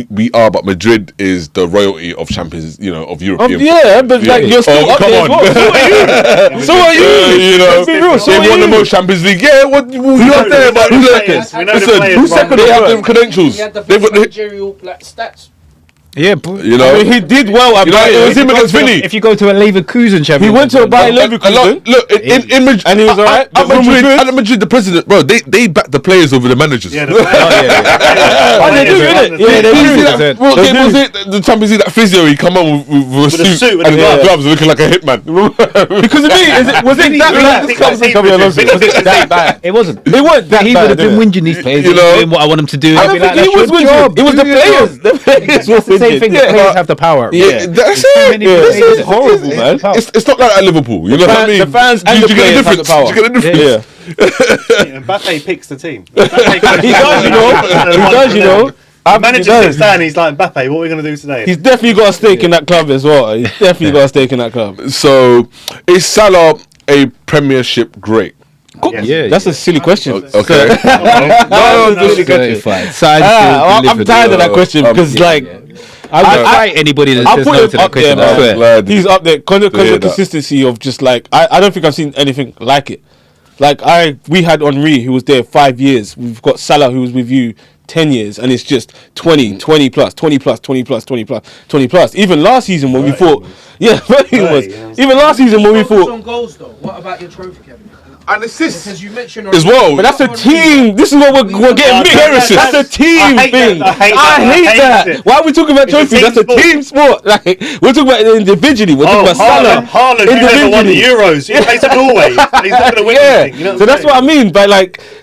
We are, but Madrid is the royalty of Champions, of European. Yeah, but like you're still up there as well. So are you? Let's be real. So they won the most Champions League. Yeah, what you up there? But listen, who's second? They have them credentials. He had the They've best got the. managerial stats. Yeah, but You know, He did well. it was him against Vinny. if you go to a Leverkusen He champion, went to a Bayern Leverkusen. Look, in Madrid, And he was alright. At Madrid, the president, bro, they back the players over the managers. Yeah, Oh, they do, innit? Yeah, they do. What game was it? The Champions League, that physio, he come on with a suit and gloves looking like a hitman. Because of me, was it that bad? Was it that bad? it wasn't. They weren't that He bad. would have been whinging these players. You know, doing what I want him to do. I I'd don't be think like, he was "That's your job, whinging. It was do the your job." players. The players were It's the same thing. The whinging. players have the power. Yeah, that's Too it. many This players. is horrible, man. It's not like at Liverpool. You know what I mean? The fans and the you get the players have the difference. power. You get the difference. Yeah. Mbappe picks the team. He does, you know. Manager sits down, he's like, Mbappe, what are we going to do today? He's definitely got a stake in that club as well. He's definitely got a stake in that club. So, is Salah a Premiership great? Yeah, That's a silly question. Okay. certified. I'm tired of that question because, I fight anybody that I'll says put no him to that up there, question. I man. swear. Glad. He's up there because of hear the that. consistency of just like I don't think I've seen anything like it. We had Henry who was there 5 years. We've got Salah who was with you 10 years, and it's just 20 plus, 20 plus, 20 plus, 20 plus, 20 plus. Even last season when we thought, even last season when we Focus thought. on goals though. What about your trophy cabinet? And assists Because you mentioned as well. But that's a team. This is what we're getting mixed. That's a team thing. I hate that. Why are we talking about trophies? That's a team sport. Like we're talking about it individually. We're talking about Salah. Haaland, you never won the Euros. You plays for Norway. He's not going to win anything. You know So that's what I mean. But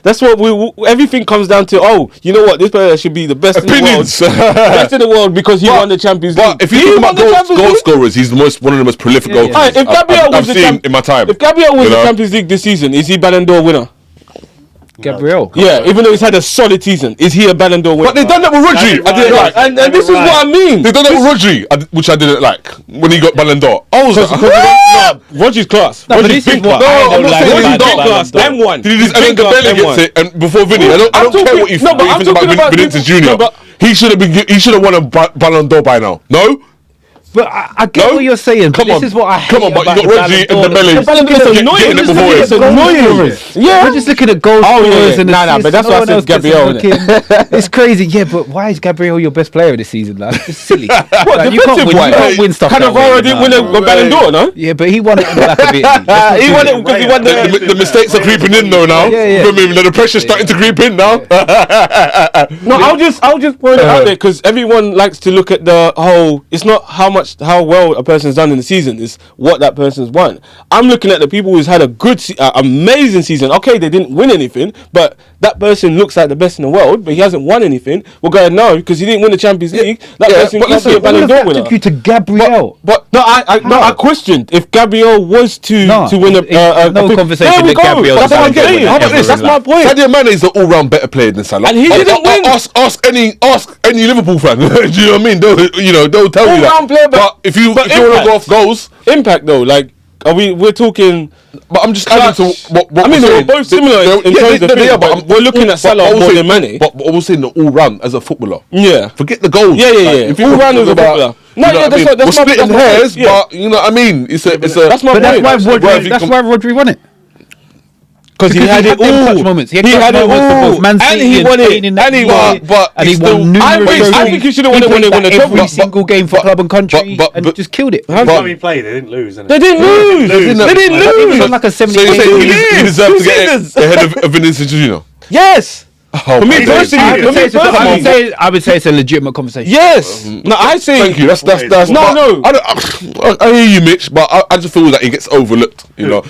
that's what everything comes down to. Oh, you know what? This player should be the best opinions. in the world. Best in the world because he won the Champions League. But if you talk about goal scorers, he's one of the most prolific goal scorers If Gabriel I've seen in my time. If Gabriel wins the Champions League this season, is he Ballon d'Or winner? Gabriel. Yeah, even though he's had a solid season, is he a Ballon d'Or winner? But they've done that with Rodri. I didn't like. And this is what I mean. They've done that with Rodri, which I didn't like when he got Ballon d'Or. I was like, Rodri's class. No, but Rodri's this is big what class. I don't like Rodri's about big Ballon class. d'Or. M1. Did he just Ellen Gabelli gets it and before Vinny? I don't care what you think about Vinicius Junior. He should have won a Ballon d'Or by now. No. But I get what you're saying. Come But on. this is what I hate. Come on, but you got about Rodri the Ballon and d'Or. Dembele. The Ballon d'Or is annoying. Getting it before It's it. annoying. Yeah. We're just looking at goal Oh, yeah, scorers yeah. and Nah, assists. but that's why I No one said else gets Gabriel, a look in. It's crazy. Yeah, but why is Gabriel your best player this season, lad? It's silly. What, You can't win. defensive You can't win stuff. that Cannavaro way, didn't nah. win a Ballon d'Or, no? Yeah, but he won it on the back of it. He won it because he won The mistakes are creeping in though now. Yeah. The pressure's starting to creep in now. No, I'll just point it out there because everyone likes to look at the whole. It's not how well a person's done in the season. It's what that person's won. I'm looking at the people who's had a good, amazing season. Okay, they didn't win anything, but that person looks like the best in the world, but he hasn't won anything. We're going no because he didn't win the Champions League. That person can't be a Ballon d'Or winner. Took you to Gabriel. But no, I questioned if Gabriel was to win a no conversation. There we that go. Gabriel That's what I'm deserves to saying. win How about ever this? in That's my life. point. Sadio Mane is an all-round better player than Salah. And he didn't win. Ask any Liverpool fan. Do you know what I mean? They'll tell you All-round that. player, But if you want to go off goals, Impact though, we're talking. but I'm just adding to what I mean, we're they were saying. both similar in terms of things, but we're looking at Salah more than Mane. But I was saying the all-round as a footballer. Yeah. Forget the goals. Yeah. If you All-round as a about- footballer. you No, know yeah, what I mean? that's We're my splitting point, hairs, yeah. but you know what I mean. It's a. That's my But point. that's why Rodri- Rodri won it. Because he had it them all. touch moments. He had it moments for all. both Man And City he won Spain it. in that And he year. won. But And he he's won still- numerous I trophies. think he should have won it when they won the every trophy. single game for club and country but- and just killed it. Every time he played, they didn't lose. They didn't lose. They didn't He lose. was like a So 70 you say Yes, he deserved to two get seasons. it ahead of Vinicius Junior? Yes. Oh, For me my days. personally, I would say it's a legitimate conversation. yes. No, I say. Thank you. That's No. I hear you, Mitch, but I just feel that he gets overlooked. You know,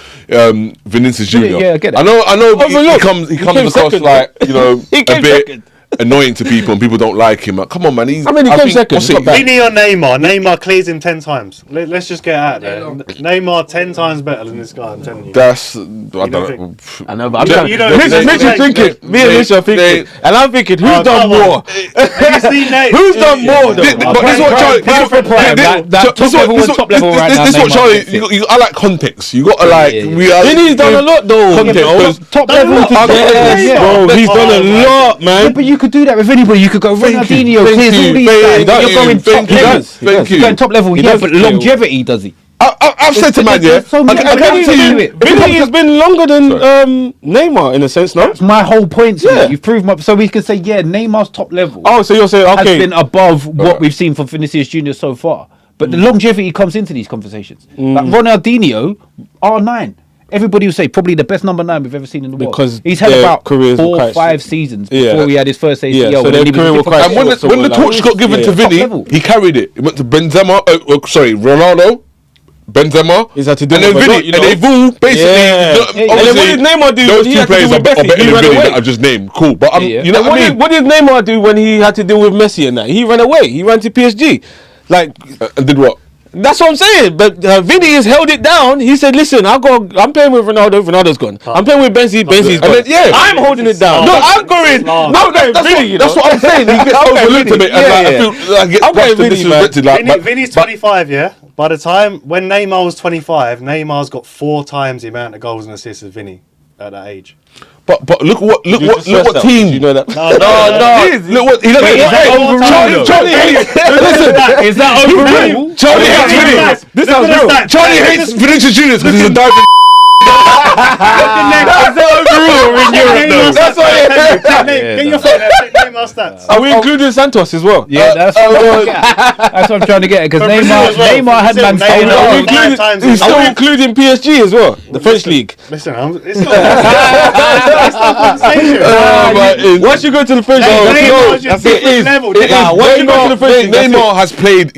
Vinicius Junior. Yeah, I get it. I know. He Overlooked. comes He came across second. like He a came bit. second. annoying to people and people don't like him. Like, come on, man. He's, I mean, he came think- second. what's It's it- not bad. Vinny or Neymar? Neymar clears him 10 times. Let's just get out there. Neymar 10 times better than this guy. I'm telling you. That's I don't know. I know, but I'm You trying. don't- you don't- Mitch you is don't- thinking. Me and Mitch are thinking, and I'm thinking, who's done come on. more? Have you seen that? Who's done more though? But this is what Charlie. Prime for prime, that top level and top level right now, This is what Neymar Charlie. gets it. I like context. You got to like. Yeah. We are. Vinny's done a lot though. Context, you know. 'cause Top Done a level lot. to top level. Yes, Yeah. bro, he's done a lot, Yeah, man. but you could do that with anybody. You could go Ronaldinho, Thank clears you, all these thank guys. you, You're thank going you, top thank you, level. thank you. You're going top level, He yeah, does but clear all. longevity does he? I've said to man, yeah. There's so many I other can ways tell to you. do it. Vinny has been longer than Neymar in a sense, no? That's my whole point. So Yeah. you've proved my. So we can say, yeah, Neymar's top level Oh, so you're saying has okay? been above what we've seen from Vinicius Junior so far. But the longevity comes into these conversations. Like Ronaldinho, R9. Everybody will say probably the best number 9 we've ever seen in the world. Because He's had their about careers were 4 or quite 5 short. seasons Yeah. before he had his first ACL. Yeah, so and their then he was career a were different quite And when player. the, when the like- torch got given Yeah. to Vinny, Top level. he carried it. It went to Benzema. Ronaldo. Benzema. He's had to do and then it, but Vinny. not, you And know. they've all basically. Yeah. no, And then obviously, what did Neymar do Those when he two had to players deal are with Messi? better He than ran Vinny away. that I've just named. Cool. But I'm, you know And what I mean? what did Neymar do when he had to deal with Messi and that? He ran away. He ran to PSG. Like And did what? that's what I'm saying. But Vinny has held it down. He said, "Listen, I'm playing with Ronaldo. Ronaldo's gone. I'm playing with Benzi's gone. then, yeah. I'm holding it down. No, I'm going. no, I'm going That's, Vinny. that's what I'm saying. He gets I'm going overlooked a Vinny. bit. And like, Yeah, I feel like I get I'm going brushed and Vinny, man. disrespected. Like, Vinny's 25, yeah? By the time when Neymar was 25, Neymar's got 4 times the amount of goals and assists as Vinny at that age. But look what You just stressed what out. team. You know that. No. Look what he doesn't. Wait, is that overruled? Charlie hates. Listen, Is that overruled? Charlie hates Vinny. This sounds real. Charlie hates Vinicius Junior because he's a diving. That's the overrule in Europe, though. That's why. Get your phone there, check Neymar stats. Are we including Santos as well? Yeah, that's what I'm trying to get. Because Neymar had man saying, Neymar- "Oh, Five times He's in- still including PSG as well, the French league. Listen, it's not. It's not conversation. Once you go to the French league, Neymar's just different level. Nah, once you go to the French league, that's it. Neymar has played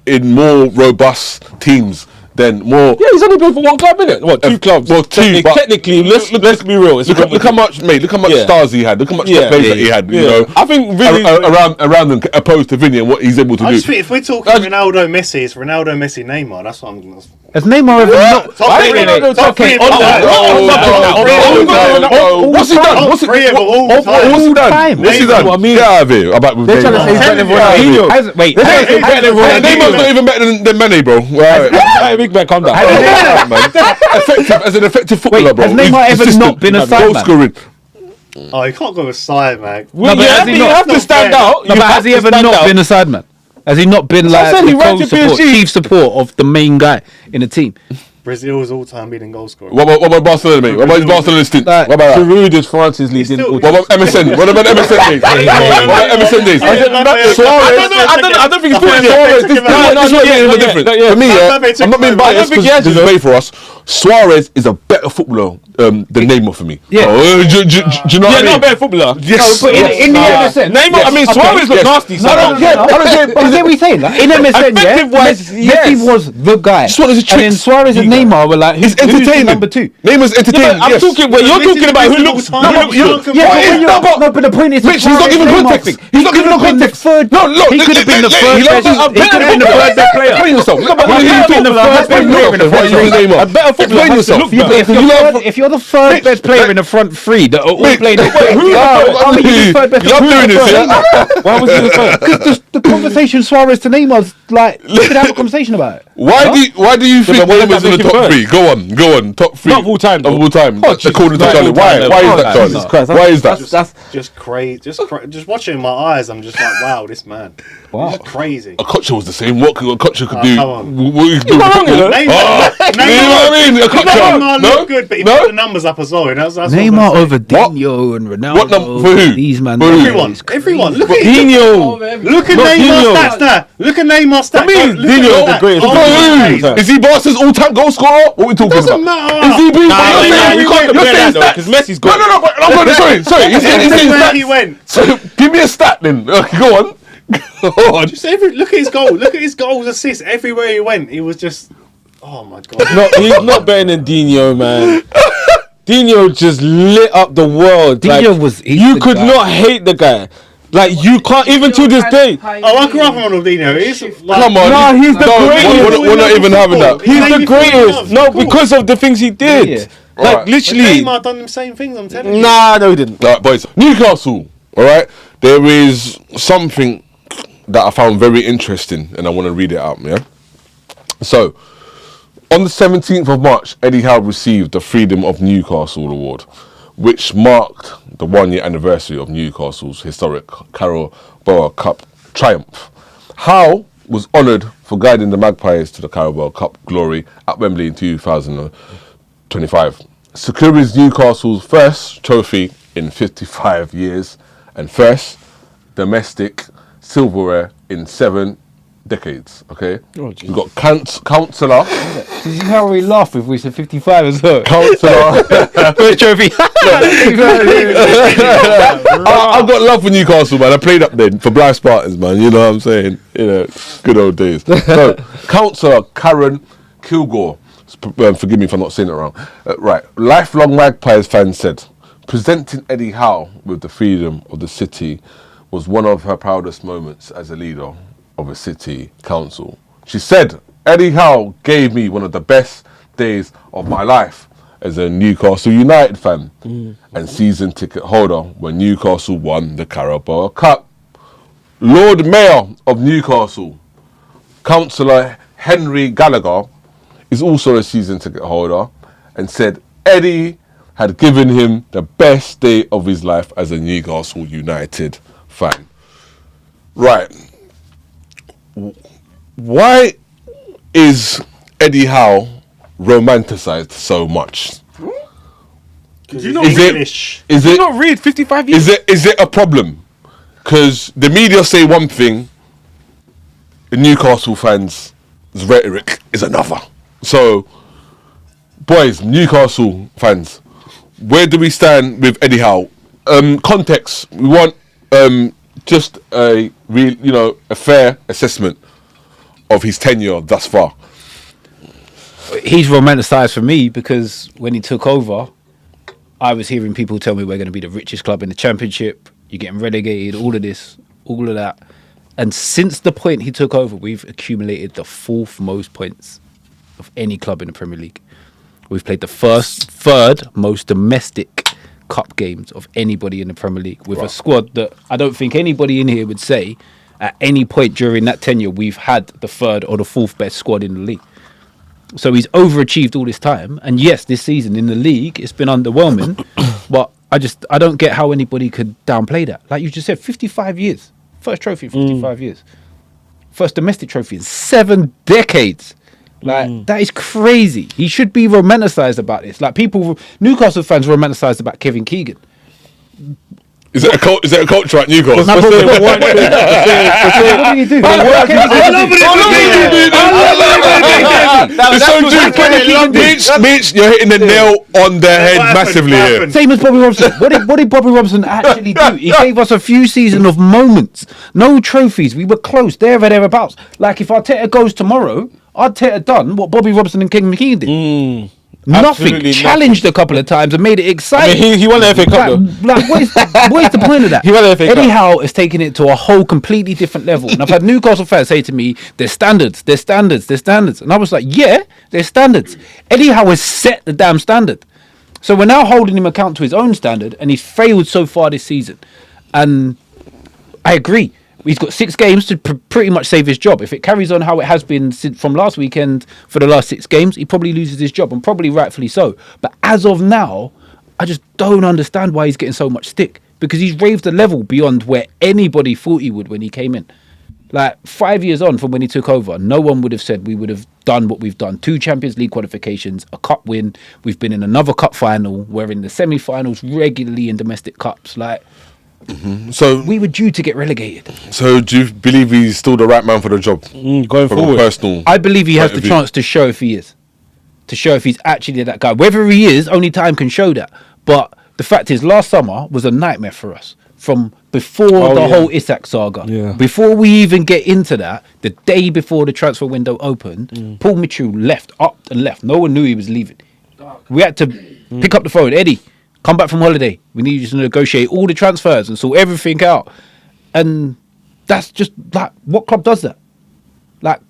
in more robust teams than more. Yeah, he's only played for one club, innit? What, 2 clubs? Well, 2, but- Technically, let's be real. It's Look how much, mate. Look how much Yeah. stars he had. Look how much Yeah. top players Yeah, that he had. You yeah. know, I think really around them, opposed to Vinny and what he's able to I do. just think if we're talking Ronaldo, Messi, it's Ronaldo, Messi, Neymar. That's what I'm. has Neymar ever not? Top three, Ronaldo top three. top What's he done? What's he Three of them all What's he done? time. What's he done? What I mean. Get out of here. About with They're trying to say he's Neymar. better than Ronaldinho. Wait, Neymar's not even better than Mane, bro. Right. Hey, big man, calm down. Effective as an effective footballer, Wait, bro. has Neymar He's ever consistent. not been a side goal man? scoring? Oh, you can't go aside, man. Well, but yeah, has he you not- have to stand not out. No, You but have has he to ever stand not out. been a side man? Has he not been I like said he the ran to co-support, PSG. chief support of the main guy in the team? Brazil's all-time leading goal scorer. What about Barcelona, mate? What about his Barcelona stint? Like, What about that? Giroud is France's leading. still- What about Emerson? What about Emerson days? What about Emerson days? I don't think he's putting Suarez, this No, is what makes him different. For me, No, I'm not being I don't biased think he has because this is way for us. Suarez is a better footballer than Neymar for me. Yeah. Do you know Yeah, what I not a mean? better footballer. Yes. But in the MSN, Neymar, I mean, Suarez looked nasty. No, I don't say. But I get what you're saying. Like, in MSN, yeah, Effective-wise, Messi yes. was the guy. Just wanted to And then trick- Suarez and Neymar were like, He's who's the entertaining. number 2? Neymar's entertaining. I'm yes. talking. Well, you're talking about who looks. No, who but looks you good. can't Yeah, compare- but when you're, no, but the point is, Mitch, he's not giving context. He's not giving no context. No, look, he could have been the third best. He could have been the third best player. Explain yourself. He could have been the first best player in the front three. A better footballer Explain has to yourself. look Yeah, but better. if you're the third best player in the front three that are all Mitch, playing, wait, who- the third best? You love doing this, yeah? Why was he the first? Because the conversation Suarez to Neymar's like, we could have a conversation about it. Why do you think but why does Neymar's that in the make him top first? 3? Go on, top 3. Not of all time, though. Of all time. Oh, Jesus, According to not Charlie. of all time, Why is though. that, Charlie? Jesus Christ, Why is that? That's Just crazy. Just watching my eyes, I'm just like, wow, this man. Wow. He's just crazy. Kocha was the same. What Kocha could do? come on. What he could do? not wrong, you know. You know what I mean? Neymar No, looked good, but he no. put the numbers up as well. And that's Neymar what I'm over Dino and Ronaldo. What number- for who? These man. For who? saying. Everyone. Look at Dino. Look at Not Neymar's Dino. stats there. Look at Neymar's stats. I mean, Look at Dino's that. the greatest Oh, footballer. my Is he Barca's all-time goal scorer? What are we talking Doesn't about? matter. Is he being? Nah, You're saying- you can't compare that though, stats. because Messi's No, got. no, but I'm going to sorry. He's saying Everywhere stats. he went. So give me a stat then. Go on. Go on. Just look at his goal. Look at his goals, assists. Everywhere he went, he was just. Oh my god. No, he's not better than Dino, man. Dino just lit up the world. Dino like, he's you the could guy. not hate the guy. Like you can't even to this day. Oh, I grew up on Ronaldinho. He's like, Come on. No, he's the No, greatest. we're not even having that. He's Made the me fall in greatest. love. No, Of course. because of the things he did. Yeah. Like Right. literally. Neymar done the same things. I'm telling you. Nah, no, he didn't. Right, boys. Newcastle. All right. There is something that I found very interesting, and I want to read it out. Yeah. So, on the 17th of March, Eddie Howe received the Freedom of Newcastle Award, which marked the 1-year anniversary of Newcastle's historic Carabao Cup triumph. Howe was honoured for guiding the Magpies to the Carabao Cup glory at Wembley in 2025, securing Newcastle's first trophy in 55 years and first domestic silverware in 7 decades. Okay, we've got Councillor. Did you know how we laugh if we said 55 as well? Councillor. First trophy. I've got love for Newcastle, man. I played up then for Blythe Spartans, man. You know what I'm saying? You know, good old days. So, Councillor Karen Kilgore, forgive me if I'm not saying it wrong. Right, lifelong Magpies fan said, presenting Eddie Howe with the freedom of the city was one of her proudest moments as a leader of a city council. She said, Eddie Howe gave me one of the best days of my life as a Newcastle United fan and season ticket holder when Newcastle won the Carabao Cup. Lord Mayor of Newcastle, Councillor Henry Gallagher, is also a season ticket holder and said Eddie had given him the best day of his life as a Newcastle United fan. Right. Why is Eddie Howe romanticised so much? Because you're not Is it- English. Is You it not read 55 years. is it a problem? Because the media say one thing, the Newcastle fans' rhetoric is another. So, boys, Newcastle fans, where do we stand with Eddie Howe? Context. We want just a real, a fair assessment of his tenure thus far. He's romanticised for me because when he took over, I was hearing people tell me we're going to be the richest club in the Championship. You're getting relegated, all of this, all of that. And since the point he took over, we've accumulated the 4th most points of any club in the Premier League. We've played the third most domestic cup games of anybody in the Premier League with a squad that I don't think anybody in here would say at any point during that tenure we've had the 3rd or the 4th best squad in the league. So he's overachieved all this time. And yes, this season in the league, it's been underwhelming. But I don't get how anybody could downplay that. Like you just said, 55 years. First trophy in 55 years. First domestic trophy in 7 decades. Like, that is crazy. He should be romanticised about this. Like, Newcastle fans romanticised about Kevin Keegan. Is it a culture at Newcastle? What did he do? It's so true. Mitch, you're hitting the nail on the head massively here. Same as Bobby Robson. What did Bobby Robson actually do? He gave us a few seasons of moments. No trophies. We were close. There or thereabouts. Like, if Arteta goes tomorrow, Arteta done what Bobby Robson and King McKean did. Nothing. Absolutely Challenged a couple of times and made it I exciting. mean, he won the FA Cup though. Like, what is the point of that? He won the FA Cup. Eddie Howe has taken it to a whole completely different level. And I've had Newcastle fans say to me, there's standards. And I was like, yeah, there's standards. Eddie Howe has set the damn standard. So we're now holding him account to his own standard, and he's failed so far this season. And I agree. He's got 6 games to pretty much save his job. If it carries on how it has been from last weekend for the last 6 games, he probably loses his job, and probably rightfully so. But as of now, I just don't understand why he's getting so much stick, because he's raised the level beyond where anybody thought he would when he came in. Like, 5 years on from when he took over, no one would have said we would have done what we've done. 2 Champions League qualifications, a cup win. We've been in another cup final. We're in the semi-finals regularly in domestic cups. Like, So, we were due to get relegated. so do you believe he's still the right man for the job? Going From a forward. personal. I believe he has point the of view. chance to show if he is. To show if he's actually that guy. Whether he is, only time can show that. But the fact is, last summer was a nightmare for us. From before the whole Isak saga. Yeah. Before we even get into that, the day before the transfer window opened, Paul Mitchell left, up and left. No one knew he was leaving. We had to pick up the phone. Eddie, come back from holiday. We need you to negotiate all the transfers and sort everything out. And that's just like, what club does that? Like,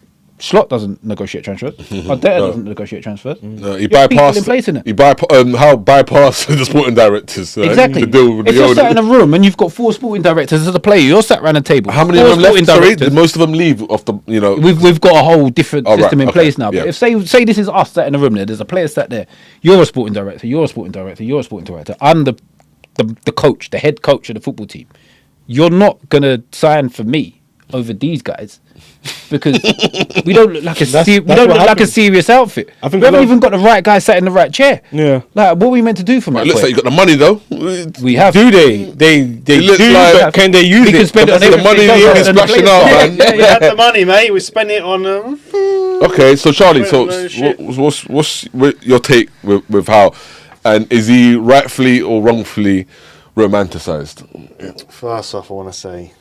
Slot doesn't negotiate transfers. Arteta doesn't negotiate transfers. No, he You have people in bypassed. place in it. He bypass the sporting directors. Exactly. To deal with If the you're owner. sat in a room and you've got 4 sporting directors as a player, you're sat around a table. How many 4 of them left? sporting Sorry, directors. did most of them leave off the? We've got a whole different Oh, right, system in okay, place now. But yeah. if say this is us sat in a room there's a player sat there. You're a sporting director. You're a sporting director. You're a sporting director. I'm the coach, the head coach of the football team. You're not gonna sign for me over these guys because we don't look like a serious outfit. I think we haven't a lot- even got the right guy sat in the right chair. Yeah. Like, what are we meant to do from It that looks like point? you got the money though. We have. Do they? They looks do, like- but can they use We it? can spend it on The everything. money else is other than the splashing players. out, man. We had the money, mate. We spent it on. Okay, so Charlie, so No shit. what's your take with Howe, and is he rightfully or wrongfully romanticised? First off, I want to say,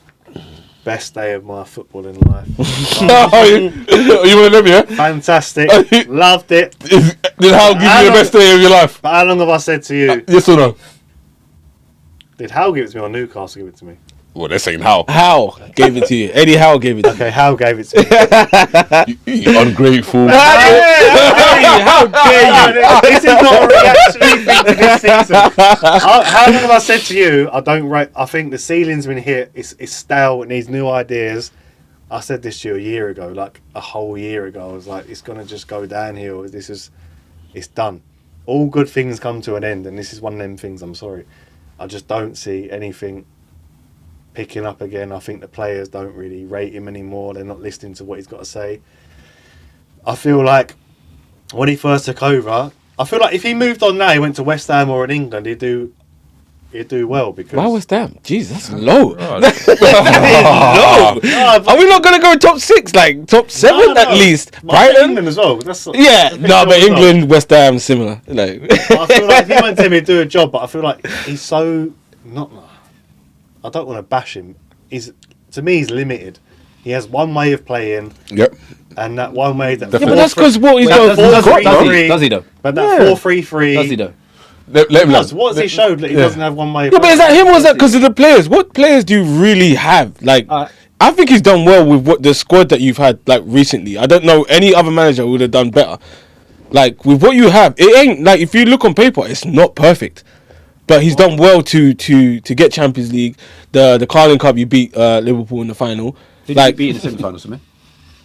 best day of my footballing life. Oh, you one of them, yeah? Fantastic. Loved it. Did Howe give you the best day of your life? But how long have I said to you? Yes or no? Did Howe give it to me or Newcastle give it to me? Well, they're saying Howe. Howe gave it to you. Eddie Howe gave it to you. Okay, Howe gave it to me. You ungrateful. How dare you? This is not a reaction thing to this season. How long have I said to you? I don't rate. I think the ceiling's been hit. It's stale. It needs new ideas. I said this to you a year ago, like a whole year ago. I was like, it's gonna just go downhill. It's done. All good things come to an end, and this is one of them things. I'm sorry. I just don't see anything picking up again. I think the players don't really rate him anymore. They're not listening to what he's got to say. I feel like when he first took over, I feel like if he moved on now, he went to West Ham or in England, he'd do well because. Why was that? Jeez, that's low. Oh, Low. No, but- Are we not gonna go top 6, like top 7 No, at no. least? But I think Brighton. England as well. That's Yeah, that's a big no, deal but as well. England, West Ham, similar. Like, I feel like if he went to him, he'd do a job. But I feel like he's so not. I don't want to bash him. To me, he's limited. He has one way of playing, Yep. and that one way. yeah, but that's because what he's Wait, got. does he though? But that 4-3-3. Does he though? Let him Does. learn. What's he showed that he doesn't have one way of Yeah, but is playing? that him or is that because of the players? What players do you really have? Like, I think he's done well with what the squad that you've had like recently. I don't know any other manager would have done better. Like with what you have, it ain't like if you look on paper, it's not perfect. But he's done well to get Champions League. The Carling Cup, you beat Liverpool in the final. Did Like beat in the semi-finals, man?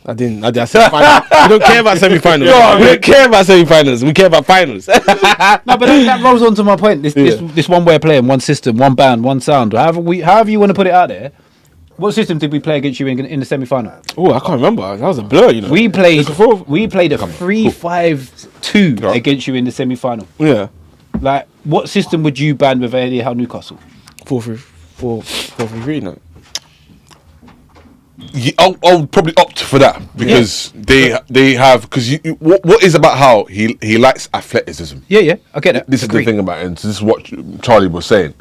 I didn't. I said final. We don't care about semi-finals. We don't care about semi-finals. We care about finals. No, but that rolls on to my point. This one way of playing, one system, one band, one sound. However you want to put it out there. What system did we play against you in the semi-final? Oh, I can't remember. That was a blur, you know. We played It's a four- a 3-5-2 against you in the semi-final. Yeah. Like, what system would you ban with Eddie Howe Newcastle? 4-3-3. No. Yeah, I'll probably opt for that because they have because what is about how he likes athleticism. Yeah, I get that. This Agree. is the thing about it. And this is what Charlie was saying.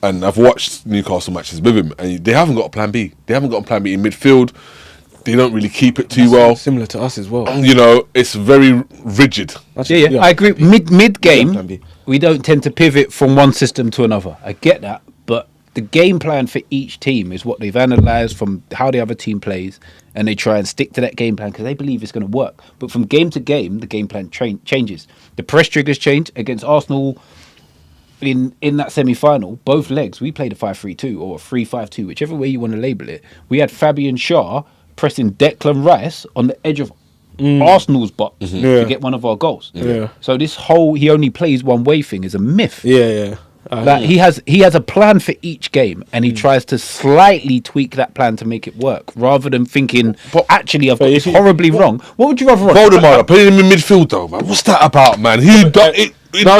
And I've watched Newcastle matches with him, and they haven't got a plan B. They haven't got a plan B in midfield. They don't really keep it too well. Similar to us as well. You know, it's very rigid. Yeah, I agree. Mid game, plan B. we don't tend to pivot from one system to another. I get that, but the game plan for each team is what they've analysed from how the other team plays, and they try and stick to that game plan because they believe it's going to work. But from game to game, the game plan changes. The press triggers change against Arsenal in that semi-final. Both legs, we played a 5-3-2 or a 3-5-2, whichever way you want to label it. We had Fabian Schär pressing Declan Rice on the edge of Arsenal's box Yeah. to get one of our goals. Yeah. So this whole he only plays one way thing is a myth. Yeah. Like he has a plan for each game, and he tries to slightly tweak that plan to make it work, rather than thinking, actually, I've got this horribly wrong. What would you rather want? Voldemort, put him in midfield though, man. What's that about, man? He done it. Can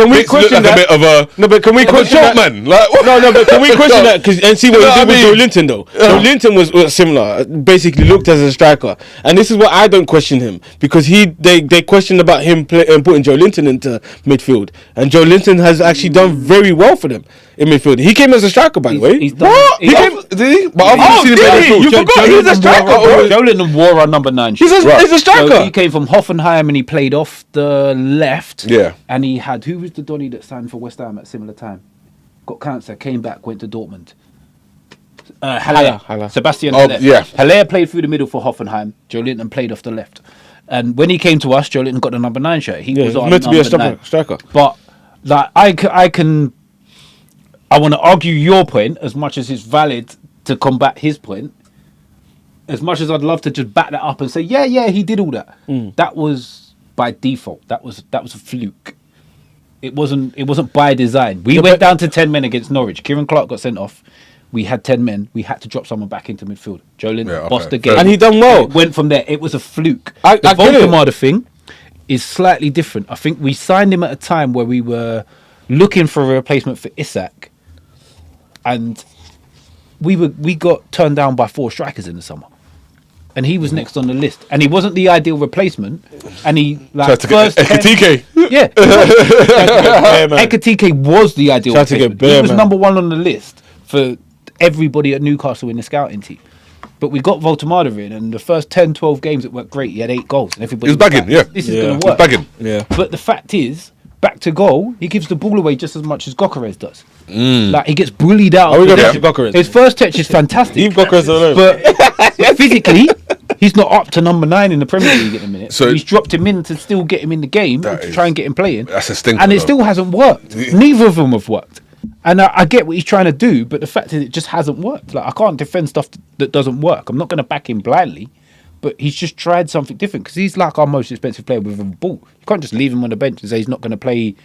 we question that? But can we question that? Man. Like, No, but can we question that? And see what You know he did what I with Joe mean? Linton though. Joe Linton was similar. Basically, looked as a striker, and this is what I don't question him because they questioned about him putting Joe Linton into midfield, and Joe Linton has actually done very well for them. in midfield. He came as a striker, by the way. He's done- What? he's- Did he? But I've never seen him did in he? midfield. You forgot he's a striker, bro. Joe wore our number 9 shirt. He's a So striker. he came from Hoffenheim and he played off the left. Yeah. And he had, who was the Donny that signed for West Ham at similar time? Got cancer, came back, went to Dortmund. Haller. Sebastian Oh, Haller. yeah. Haller played through the middle for Hoffenheim. Joe Linton played off the left. And when he came to us, Joe Linton got the number 9 shirt. He Yeah, was he's on meant to be a number 9. striker. But like I want to argue your point as much as it's valid to combat his point. As much as I'd love to just back that up and say, yeah, he did all that. That was by default. That was a fluke. It wasn't by design. We went down to 10 men against Norwich. Kieran Clark got sent off. We had 10 men. We had to drop someone back into midfield. Joe Linton Yeah, okay. bossed the game. And he done well. It went from there. It was a fluke. I The get it. Voldemar thing is slightly different. I think we signed him at a time where we were looking for a replacement for Isak, and we got turned down by 4 strikers in the summer, and he was next on the list, and he wasn't the ideal replacement, and he Tried to get Ekitike. yeah, Ekitike was the ideal Tried to get replacement. bare, He was man. number 1 on the list for everybody at Newcastle in the scouting team. But we got Voltemada in, and the first 10, 12 games it worked great. He had 8 goals, and everybody He was bagging, like, yeah. This Yeah. is going He's to work. bagging. Yeah. But the fact is, back to goal, he gives the ball away just as much as Gokares does. Like, he gets bullied out. Are we going Yeah. back to Gokares? His first touch is fantastic. Leave Gokares alone. But physically, he's not up to number 9 in the Premier League at the minute. So- So he's dropped him in to still get him in the game, That to is- try and get him playing. that's a stinker, And it though. still hasn't worked. Neither of them have worked. And I get what he's trying to do, but the fact is it just hasn't worked. Like, I can't defend stuff that doesn't work. I'm not going to back him blindly, but he's just tried something different because he's like our most expensive player with a ball. You can't just leave him on the bench and say he's not going to play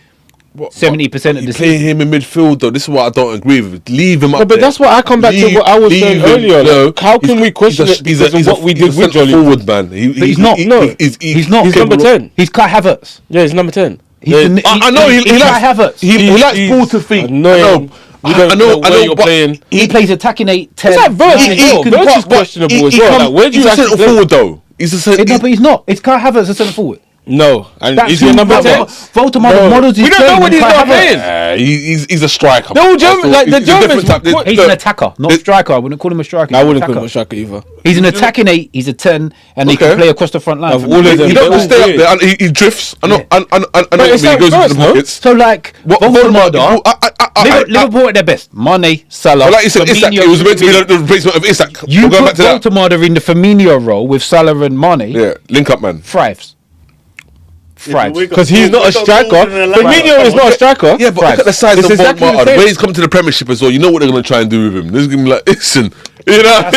70% of You the play season. him in midfield though. This is what I don't agree with. Leave him up No, but there. that's what I come back to what I was saying him. earlier. No, Like, how can he's- we question he's it because of what we did he's a with centre Jolie? forward man. But he's not. He's He's not. He's number 10. He's Kai Havertz. Yeah, he's number 10. He's the- I know he he's Kai likes Havertz. he likes He's ball to feet. annoying. We don't know where you're but playing. He plays attacking 8, 10. It's like Verge He- as he well. can Verge cut, is but questionable as well. Like, where do you he's a actually centre play? forward though. He's a centre. No, but he's not. It's Kai Havertz, a centre forward. No, and That's is he a who number 10? Voldemar No. models his We don't know game when on he's Kai not Havertz. playing. He's a striker. No, German- like the He's a different Germans type. would put- He's an attacker, not striker. I wouldn't call him a striker. I He's an wouldn't call him a attacker. striker either. He's an attacking 8. He's a 10, and he Okay. can play across the front line. Of for all me. of them, He they're doesn't all stay up weird. there. And he drifts. I know. Yeah. I know when it's he like goes into first, the no? pockets. So like, What Voldemar, I- Liverpool at their best. Mane, Salah. like you said, Isak. Firmino, It was meant to be the replacement of Isak. You We're going put back to that. Voldemar in the Firmino role with Salah and Mane. Yeah, link up, man. Thrives. Thrives. Because he's not a striker. Firmino is not a striker. Yeah, but look at the size It's of exactly the Voldemar. same. When he's come to the Premiership as well, you know what they're going to try and do with him. They're going to be like, listen, you know,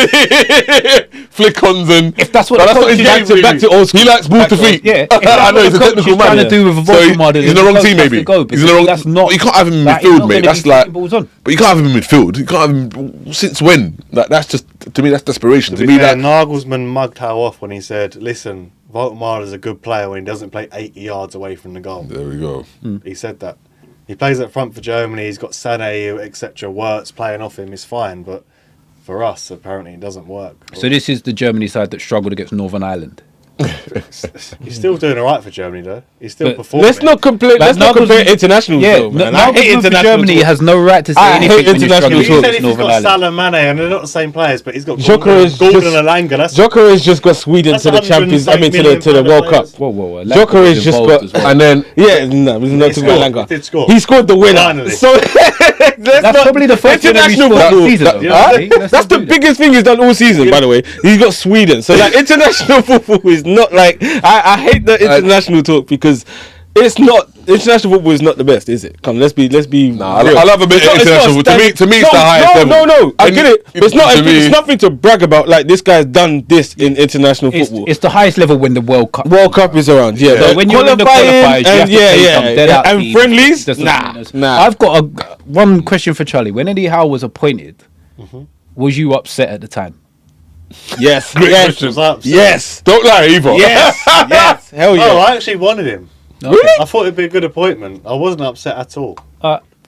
flick-ons and... If that's what But the coach his is game, doing. back to old school. He likes ball to feet. Yeah, I know, he's a technical man. trying to do with So Voldemar. he's in the wrong team, maybe. He's in the wrong... That's not. You can't have him in like, he's midfield, not mate. gonna That's be like... kicking balls on. But you can't have him in midfield. You can't have him... Since when? Like, that's just... To me, that's desperation. To me, that... Nagelsmann mugged Howe off when he said, listen, Voldemar is a good player when he doesn't play 80 yards away from the goal. There we go. He said that. He plays up front for Germany. He's got Sané, etc. Wirtz playing off him is fine, but for us, apparently, it doesn't work. So this is the Germany side that struggled against Northern Ireland. He's still doing all right for Germany, though. He's still But performing. Let's not compare. Let's not compare internationals, though, man. I hate international Germany talk. has no right to say I anything hate when you're international struggling You talk. said against if he's Northern got Ireland. Salah, Mane, and they're not the same players, but he's got Joker is Gordon just- and Alanga. That's Joker has just got Sweden That's to the Champions. I mean, to the £108 World million Cup. Whoa, whoa, whoa. Joker Lampard has was just involved got, as well. and then no, he's not He too scored. Langa. He did score. He scored the winner. Finally. So That's probably the first winner we international scored football. this season, though. Yeah. Okay, let's That's not the do that. biggest thing he's done all season, by the way. He's got Sweden. So like international football is not like I hate the international talk because it's not international football is not the best, is it? Come, let's be. Nah, real. I love a bit It's of not- it's not international. To me, standard- it's the highest level. No, I And get it. But it's not. to me- It's nothing to brag about. Like this guy's done this in international football. It's the highest level when the World Cup. World Cup is around, yeah. So The when you're in the qualifying qualifiers, you have and to play some dead out and teams. friendlies, Doesn't nah. mean I've got one question for Charlie. When Eddie Howe was appointed, was you upset at the time? Yes, Great yes, question. Was upset. yes, Don't lie either. yes, yes. Hell yeah. Oh, I actually wanted him. Okay. I thought it'd be a good appointment. I wasn't upset at all.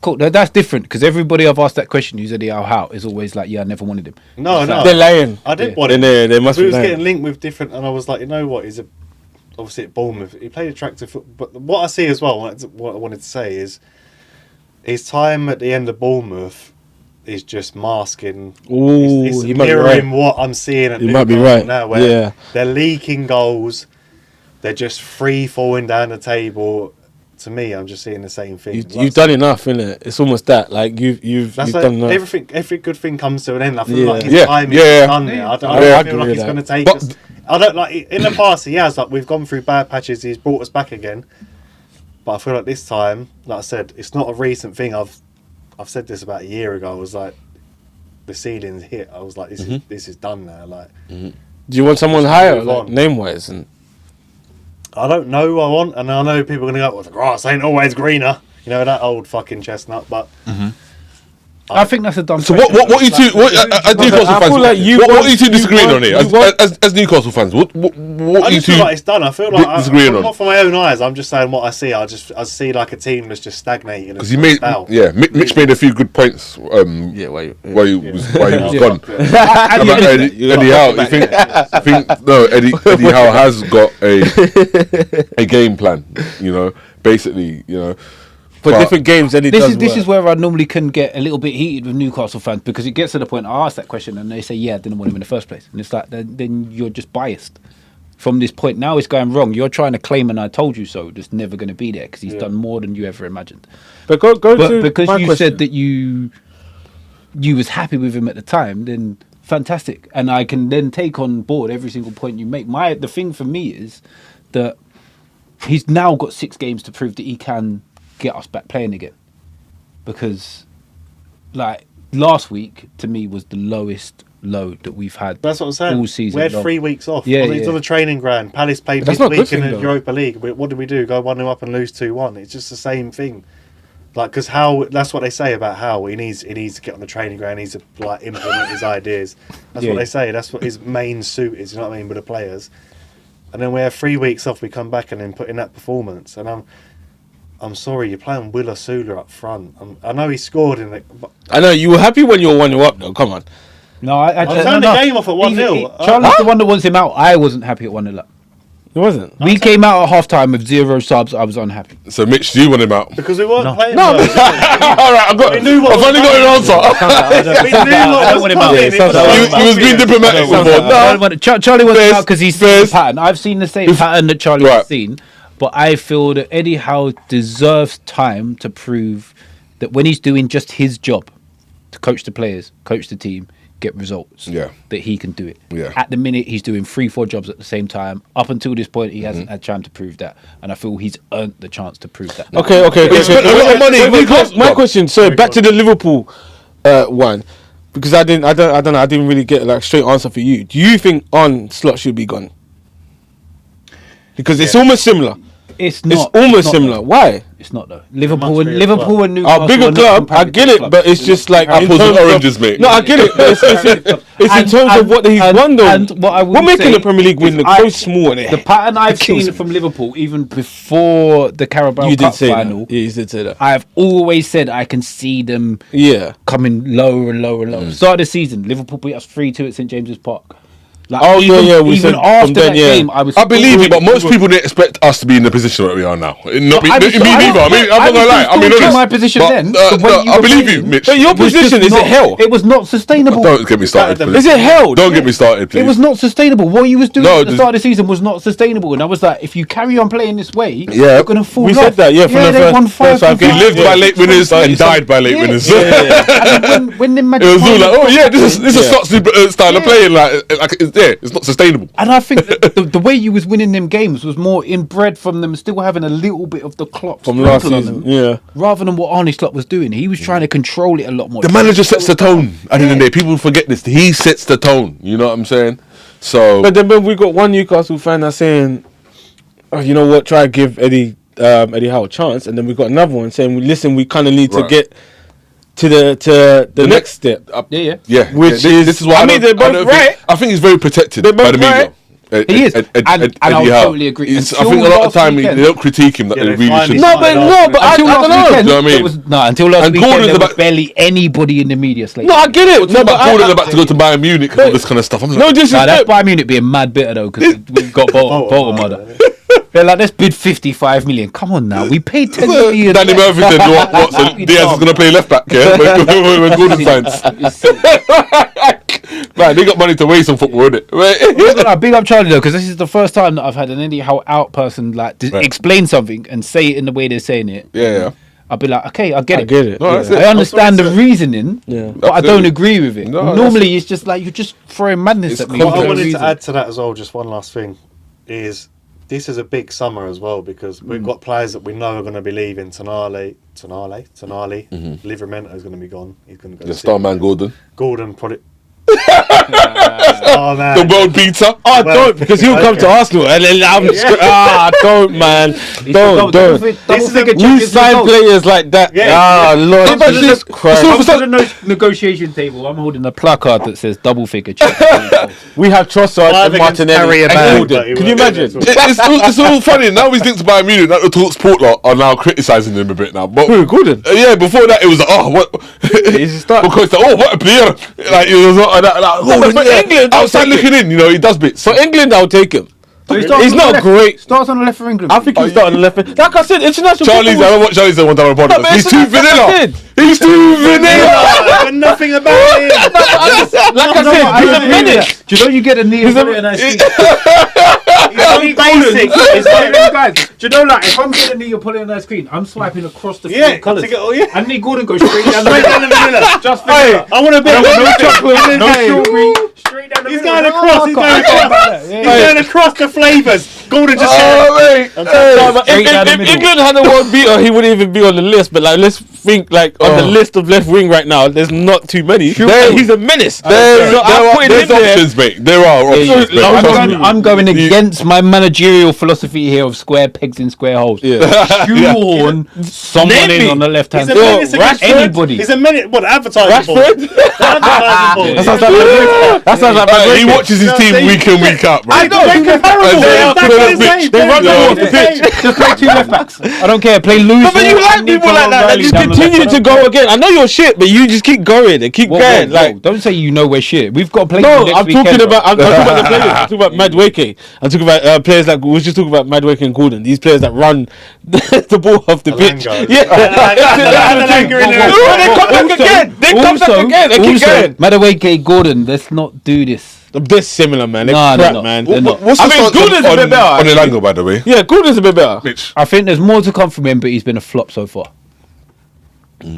Cool. That's different because everybody I've asked that question who's Eddie Howe is always like, yeah, I never wanted him. No, no. They're lying. I did Yeah. want him. They must We be was lying. getting linked with different, and I was like, you know what? He's obviously at Bournemouth. He played attractive football, but what I see as well, what I wanted to say is, his time at the end of Bournemouth is just masking. Ooh, It's you might be mirroring right. what I'm seeing at You might be Newcastle right. now, where Yeah. they're leaking goals. They're just free falling down the table. To me, I'm just seeing the same thing. You've done enough, innit? It's almost that. Like you've That's done enough. every good thing comes to an end. I feel Yeah. like his Yeah, time yeah. is done there. I don't I feel agree like with he's that. going to take But- us. I don't like in the past. He has like we've gone through bad patches. He's brought us back again. But I feel like this time, like I said, it's not a recent thing. I've said this about a year ago. I was like, the ceiling's hit. I was like, this is done now. Like, Do you want someone higher, move like, on. name wise? And I don't know who I want, and I know people are going to go, well, the grass ain't always greener. You know, that old fucking chestnut, but... I think that's a dumb. So what question. you two? As Newcastle I fans, feel like you what want- are you two disagreeing you on here? want- As Newcastle fans, what I are you just feel two? like it's done. I feel like disagreeing on? not from my own eyes. I'm just saying what I see. I see like a team that's just stagnating. Because he made, Mitch made a few good points. yeah, While he was Yeah. gone. I- About I- Eddie Howe, you think? I think no. Eddie Howe has got a game plan. You know, basically, you know. for But- different games, Eddie This does is this work. is where I normally can get a little bit heated with Newcastle fans, because it gets to the point I ask that question and they say, yeah, I didn't want him in the first place, and it's like then you're just biased from this point. Now it's going wrong. You're trying to claim and I told you so. That's never going to be there because he's done more than you ever imagined. But go But to because my you question. said that you was happy with him at the time, then fantastic, and I can then take on board every single point you make. The thing for me is that he's now got 6 games to prove that he can get us back playing again, because like last week to me was the lowest load that we've had. That's what I'm saying. all season We had long. 3 weeks off. Yeah, He's yeah. on a training ground. Palace played That's this not week good in thing, the though. Europa League. But what do we do? Go 1-0 up and lose 2-1. It's just the same thing. Like, because that's what they say about Howe. He needs to get on the training ground. He needs to like implement his ideas. That's Yeah. what they say. That's what his main suit is. You know what I mean, with the players. And then we have 3 weeks off. We come back and then put in that performance. And I'm sorry, you're playing Willa Sula up front. I know he scored in it, but I know you were happy when you were 1-0 up, though. Come on. No, I turned the game off at 1-0. Charlie's the one that wants him out. I wasn't happy at 1-0 up. It wasn't. We came out at half time with 0 subs. I was unhappy. So Mitch, do you want him out? because we weren't playing. No, well. All right, I've only got an answer. We knew what was want him out. coming. Yeah, It sounds was like- obvious. He was being diplomatic before. No, Charlie wants him Fairs, out because he's seen Fairs. the pattern. I've seen the same pattern that Charlie Right. has seen, but I feel that Eddie Howe deserves time to prove that when he's doing just his job, to coach the players, coach the team, get results, Yeah. that he can do it. Yeah. At the minute, he's doing 3-4 jobs at the same time. Up until this point, he hasn't had time to prove that, and I feel he's earned the chance to prove that. Okay. He spent a lot of money. My question, so back to the Liverpool one, because I don't know, I didn't really get like straight answer for you. Do you think Slot should be gone? Because it's almost similar. It's not. It's almost not, similar. though. Why? It's not though. Liverpool much and bigger Liverpool club. and Newcastle. Our bigger are not club, I comparative get it, clubs. but it's just like in Apples and terms of- oranges, mate. No, I get it, but it's in terms of what he's won though. And what I will We're making say the Premier League win is look I- so small. The pattern I've seen from Liverpool, even before the Carabao You did Cup say final, that. Yeah, you did say that. I've always said I can see them Yeah. coming lower and lower and lower. Start of the season, Liverpool beat us 3-2 at St James's Park. Like, Oh, yeah, we even said after from then, that yeah. game, I was. I believe you, but most still- people didn't expect us to be in the position that we are now. Not me, I was- me neither. I mean, I'm I not gonna was lie. still I mean, in honest. my position But, then, the way you I were believe you, playing. Mitch. But your It was position just is it not- hell? It was not sustainable. Don't get me started, Is please. Is it hell? Don't get me started, please. It was not sustainable. What you was doing No, at the start of the season was not sustainable, and I was like, if you carry on playing this way, Yeah. you're gonna fall We off. said that, yeah, from the they first- won first 5 He games. lived by late winners and died by late Yeah. winners. And when the It Magic was all Final- like, oh yeah, this is Slot's style of Yeah. playing. Like it's there. It's not sustainable. And I think that the way you was winning them games was more inbred from them still having a little bit of the clock From last sprinkled on season, them, yeah. rather than what Arne Slot was doing. He was trying to control it a lot more. The manager sets the tone. At the end of the day, people forget this. He sets the tone. You know what I'm saying? So But then we got one Newcastle fan that's saying, oh, you know what, try to give Eddie Howe a chance. And then we got another one saying, listen, we kind of need to Right. get to the next step. Yeah. yeah, Which this is why I mean, don't- they're both don't right. think, I think he's very protected They're by both the media. right. He is. And I would totally agree. I Until think a lot of last time weekend- they don't critique him that Yeah, they they really finally should. No, but no, but I Until don't last know. weekend, Do you know what I there mean? was, until last And weekend, Gordon's there was about- barely anybody in the media slating. No, I get it. No, No, but but Gordon's about to go to Bayern Munich and all this kind of stuff. I'm like, no Nah, that's disrespect. Bayern Munich being mad bitter though because we've got Bolton. They're like, let's bid 55 million. Come on now, we paid 10 million. Danny Murphy said, what? So Diaz is going to play left back, yeah? when Gordon signs. Man, they got money to waste on football, innit? Big up Charlie though, because this is the first time that I've had an Eddie Howe out person like explain something and say it in the way they're saying it. Yeah. I'll be like, okay, I get it. No, that's it. I understand the reasoning, but I Absolutely. don't agree with it. No, Normally, it's just like you're just throwing madness at me. What for I no wanted reason. to add to that as well, just one last thing, is this is a big summer as well because we've got players that we know are going to be leaving. Tonali, Livramento is going to be gone. He's going to go. The star man Gordon. Gordon probably. Oh man. The world beater. Oh, don't, because he'll come to Arsenal and then I'm don't, man. Don't. We sign players like that. Yeah. Lord. Jesus Christ. I'm on the negotiation table. I'm holding a placard that says double figure check. We have Trossard and Martinelli and Gordon. Can you imagine? It's all funny. Now he's linked to Bayern Munich. Now the Talk Sport lot are now criticising him a bit now. But Who, Gordon? yeah, before that it was like, oh, what? He's a start. Because what a player! Like it was not like, for England, I'll outside take looking in, you know, he does bits. For England, I'll take him. He's not great. Starts on the left for England. I think he'll start on the left. Like I said, international Charlie's, I football. don't watch Charlie's one time on No, podcast. but He's it's too not- that's what I vanilla. said. He's too vanilla. But nothing about him. Like I said, he's a menace. Do you know you get a knee? He's only basic. Guys, do you know, like, if I'm getting a knee, you're putting on that screen, I'm swiping across the Yeah, colours. yeah. And Nick Gordon goes straight down the Straight down the middle. Just Hey, I want to be. no chocolate, no Hey. strawberry, straight down the He's middle. going across. He's going across. He's going across the flavours. Gordon just said. Oh, mate. No, but Straight down the if middle. England had a world beater, he wouldn't even be on the list. But like, let's think like on the list of left wing right now. There's not too many. He's a menace. There's options, mate. There are options, mate. I'm going against my managerial philosophy here of square pegs in square holes. Shoehorn someone Name in me. on the left hand He's a menace against anybody. He's a minute. What advertising ball? Rashford? Advertising ball. That sounds like He watches his team week in, week out, bro. I know. They run them off the pitch. Just play two left backs. I don't care. Play loose. But you like people like that. That just continue to go again. I know you're shit, but you just keep going and keep going. Like, don't say you know we're shit. We've got to play. no, next I'm weekend, talking bro. about. I'm talking about the players. I'm talking about Madueke. I'm talking about players like we were just talking about Madueke and Gordon. These players that run the ball off the pitch. Alongo. Yeah, they come back again. They come back again. They keep going. Madueke, Gordon, let's not do this. They're similar, man. They're Nah, they're crap, not. man. They're not. What's I the mean, stance Gordon's a bit better, on actually. Elango, by the way? Yeah, Gordon's a bit better. Mitch. I think there's more to come from him, but he's been a flop so far.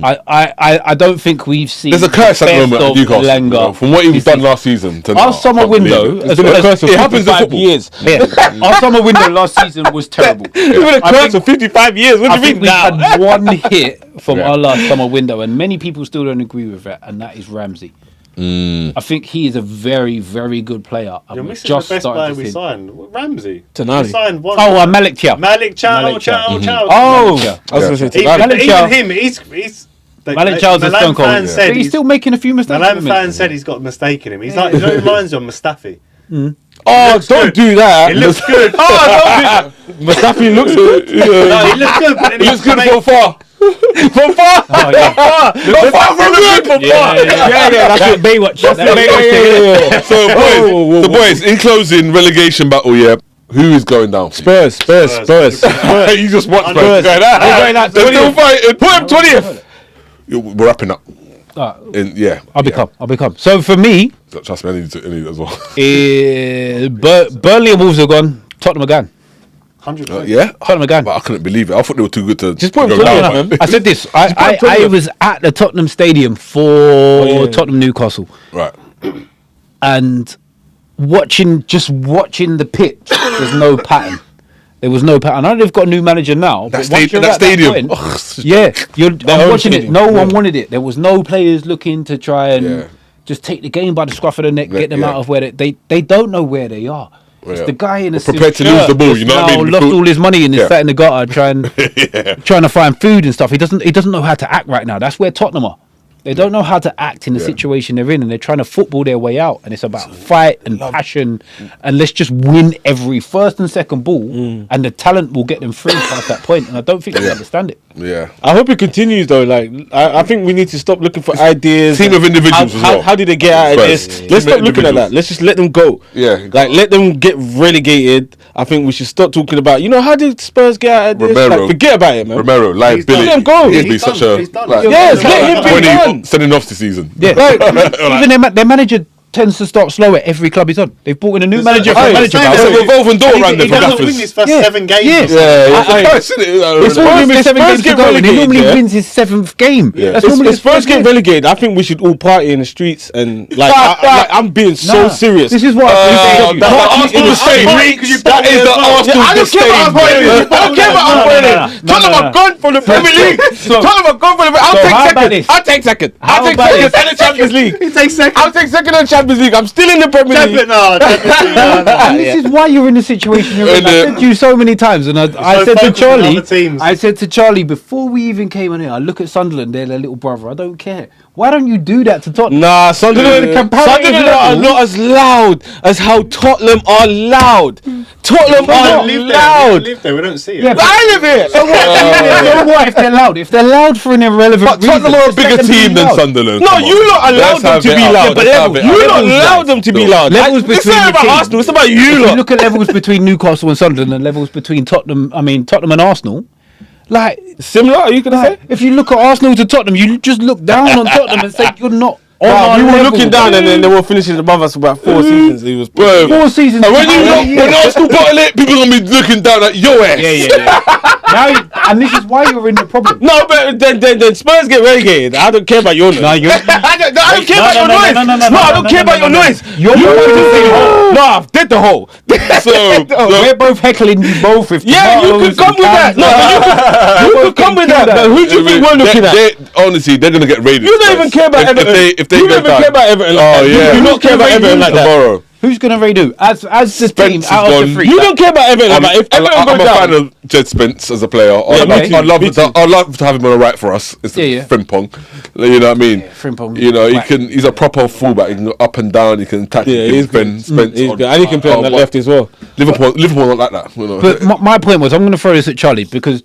I don't think we've seen. There's a curse at the best moment at of Newcastle. Langer. You know, from what he was done last season to now. Our summer Can't believe window, it. as It's been well a as curse of it happens in 55 football. years. yeah, our summer window last season was terrible. It's been a curse of 55 years. What I do you think mean we've now? had one hit from our last summer window, and many people still don't agree with that, and that is Ramsey. I think he is a very, very good player. And You're we're missing just the best starting player to we see. signed. Tonali. Tonali. We signed one. Oh, Malik Chow. Malik Chow. Malik Chow. Oh, Malik I was going to say Even, Tonali. Malik Chow. even him, he's Malik Chow's a Milan stone cold. fan But said he's still making a few mistakes. Milan at the minute. fan said he's got a mistake in him. He's like, he reminds you of Mustafi. Oh, looks don't good. do that. It looks good. Mustafi looks good. No, he looks good, but then He looks good from far. From far. Oh, yeah. From far, from good. From far. Yeah, that's what Baywatch. That's Yeah. So, boys, in closing, relegation battle, yeah. Who is going down? Spurs. You just watch Spurs. Spurs. They're going out They're still 20th. fighting. Put him 20th. We're wrapping up. I'll become. So for me, Trust me, I need as well. Burnley and Wolves are gone. Tottenham are gone. 100%. Yeah, Tottenham are gone. but I couldn't believe it. I thought they were too good to Just put to him go clear down, enough, man. I said this. I Tottenham. was at the Tottenham Stadium for Tottenham Newcastle, Right. and watching the pitch. There's no pattern. There was no pattern. I know they've got a new manager now. But once you're That at that stadium. point- Ugh, it's just- yeah, I'm own watching it. stadium. No one wanted it. There was no players looking to try and Yeah. just take the game by the scruff of the neck, get them Yeah. out of where they don't know where they are. It's Yeah. the guy in a Prepared to silk lose the shirt ball, that's you know what I now mean? lost all his money and is Yeah. sat in the gutter trying to find food and stuff. He doesn't know how to act right now. That's where Tottenham are. They don't know how to act in the situation they're in, and they're trying to football their way out. And it's about fight and passion, and let's just win every first and second ball, and the talent will get them through past that point. And I don't think they understand it. Yeah. I hope it continues though. Like I think we need to stop looking for ideas. Team of individuals as well. How did they get out of First. this? Yeah. Let's Team of stop looking at that. individuals. Let's just let them go. Yeah. Like let them get relegated. I think we should stop talking about. How did Spurs get out of this? Romero. Like, forget about it, man. Romero, liability. Let him go. He'd be He's such done. a He's done. like, Yes, let him be when done. he sending off the season. Yeah, even their manager tends to start slow at every club he's on. They've brought in a new manager. Hey, manager. it's It's a revolving door around He there for doesn't win gaffers. his first Yeah. 7 games. Yeah. or something. It's It's Only Spurs 7 games to get go, and he relegated, normally yeah? wins his 7th game. Yeah. That's normally If Spurs get relegated, I think we should all party in the streets and like. I'm being so Nah, serious. This is what That's the Arsenal disdain. That is the Arsenal I don't care about disdain. I don't care about Arsenal. Tottenham are gone from the Premier League. Tottenham are gone from the. how about I'll this? take second. How I'll take about second this? in the Champions League. He takes second. I'll take second in the Champions League. I'm still in the Premier League. No. And this is why you're in the situation you're in. And, I said to you so many times, and I so said to focused on Charlie, other teams. I said to Charlie before we even came on here, I look at Sunderland, they're their little brother. I don't care. Why don't you do that to Tottenham? Nah, Sunderland The comparative Sunderland are level- not as loud as how Tottenham are loud. Tottenham We are don't live there. We loud. don't live there. We don't see it. Yeah, but I live here. so what if they're loud? If they're loud for an irrelevant But reason, Tottenham are a just let bigger them be team than loud. Sunderland. No, Come on. you lot allowed Let's them have to it be up. loud. Let's have it You up. lot Levels, allowed them to be Still. loud. Levels This between ain't the about teams. Arsenal. It's about you If you lot. look at levels between Newcastle and Sunderland and levels between Tottenham and Arsenal, like Similar? Are you gonna say? if you look at Arsenal to Tottenham, you just look down on Tottenham and say you're not on Nah, our we were level. looking down and then they were finishing above us for about 4 seasons. It was Bro, 4 seasons. And when Yeah. Arsenal bottle it, people gonna be looking down at your ass. And this is why you're in the problem. no, but then Spurs get relegated. I don't care about your noise. No, you're- I don't care about your noise. no, I don't care about your noise. You're You both want to say the hole? No, I've did the hole. So, We're both heckling you both. With Yeah, you tomatoes could come and with that. cans No, and you could come with that. But who do you think we're looking at? Honestly, they're gonna get raided. You don't even care about Everton. If they You go don't even down. care about Everton like Oh that. yeah, You do not care about Everton like that. tomorrow. Who's gonna raid who? As the team Spence out is of the gone. 3. You don't care about Everton. Like, if Everton I'm go a fan down, of Jed Spence as a player. Yeah, me too, me too. I'd love to have him on the right for us. It's Yeah. Frimpong. You know what I mean? Frimpong. You know, Whack. he's a proper fullback. He can go up and down. He can attack. yeah, he he's can good. Spence. He's good. And he can play on the left as well. Liverpool not like that. You know. But my point was, I'm going to throw this at Charlie because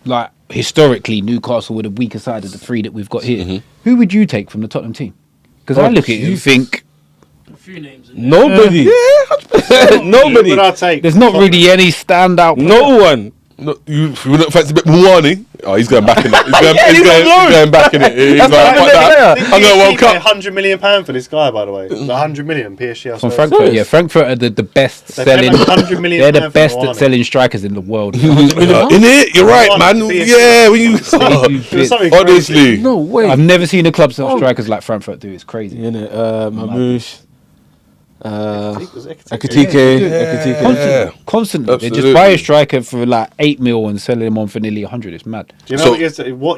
like historically, Newcastle were the weaker side of the 3 that we've got here. Who would you take from the Tottenham team? Because I look at you and think A few names. Nobody. Nobody. Who would I take? there's not really any standout. No one. No, you wouldn't fancy a bit Muani? Oh, he's going back in it. He's going, Yeah, he's he's going, on loan. he's going back in it. He's like, That's fuck what that. Didn't I'm going World PSG pay Cup. £100 million for this guy, by the way. 100 million PSG. I From swear. Frankfurt, Serious? yeah, Frankfurt are the best They selling. paid like 100 million They're the pound for best Muani. at selling strikers in the world. In it, you're right, man. PSG. Yeah, when you It was something honestly, No way. I've never seen a club sell strikers like Frankfurt do. It's crazy. In it, Mamouche, Ekitike. Ekitike. Constantly, they just Absolutely. buy a striker for like 8 mil and sell him on for nearly 100. It's mad. Do you know So- what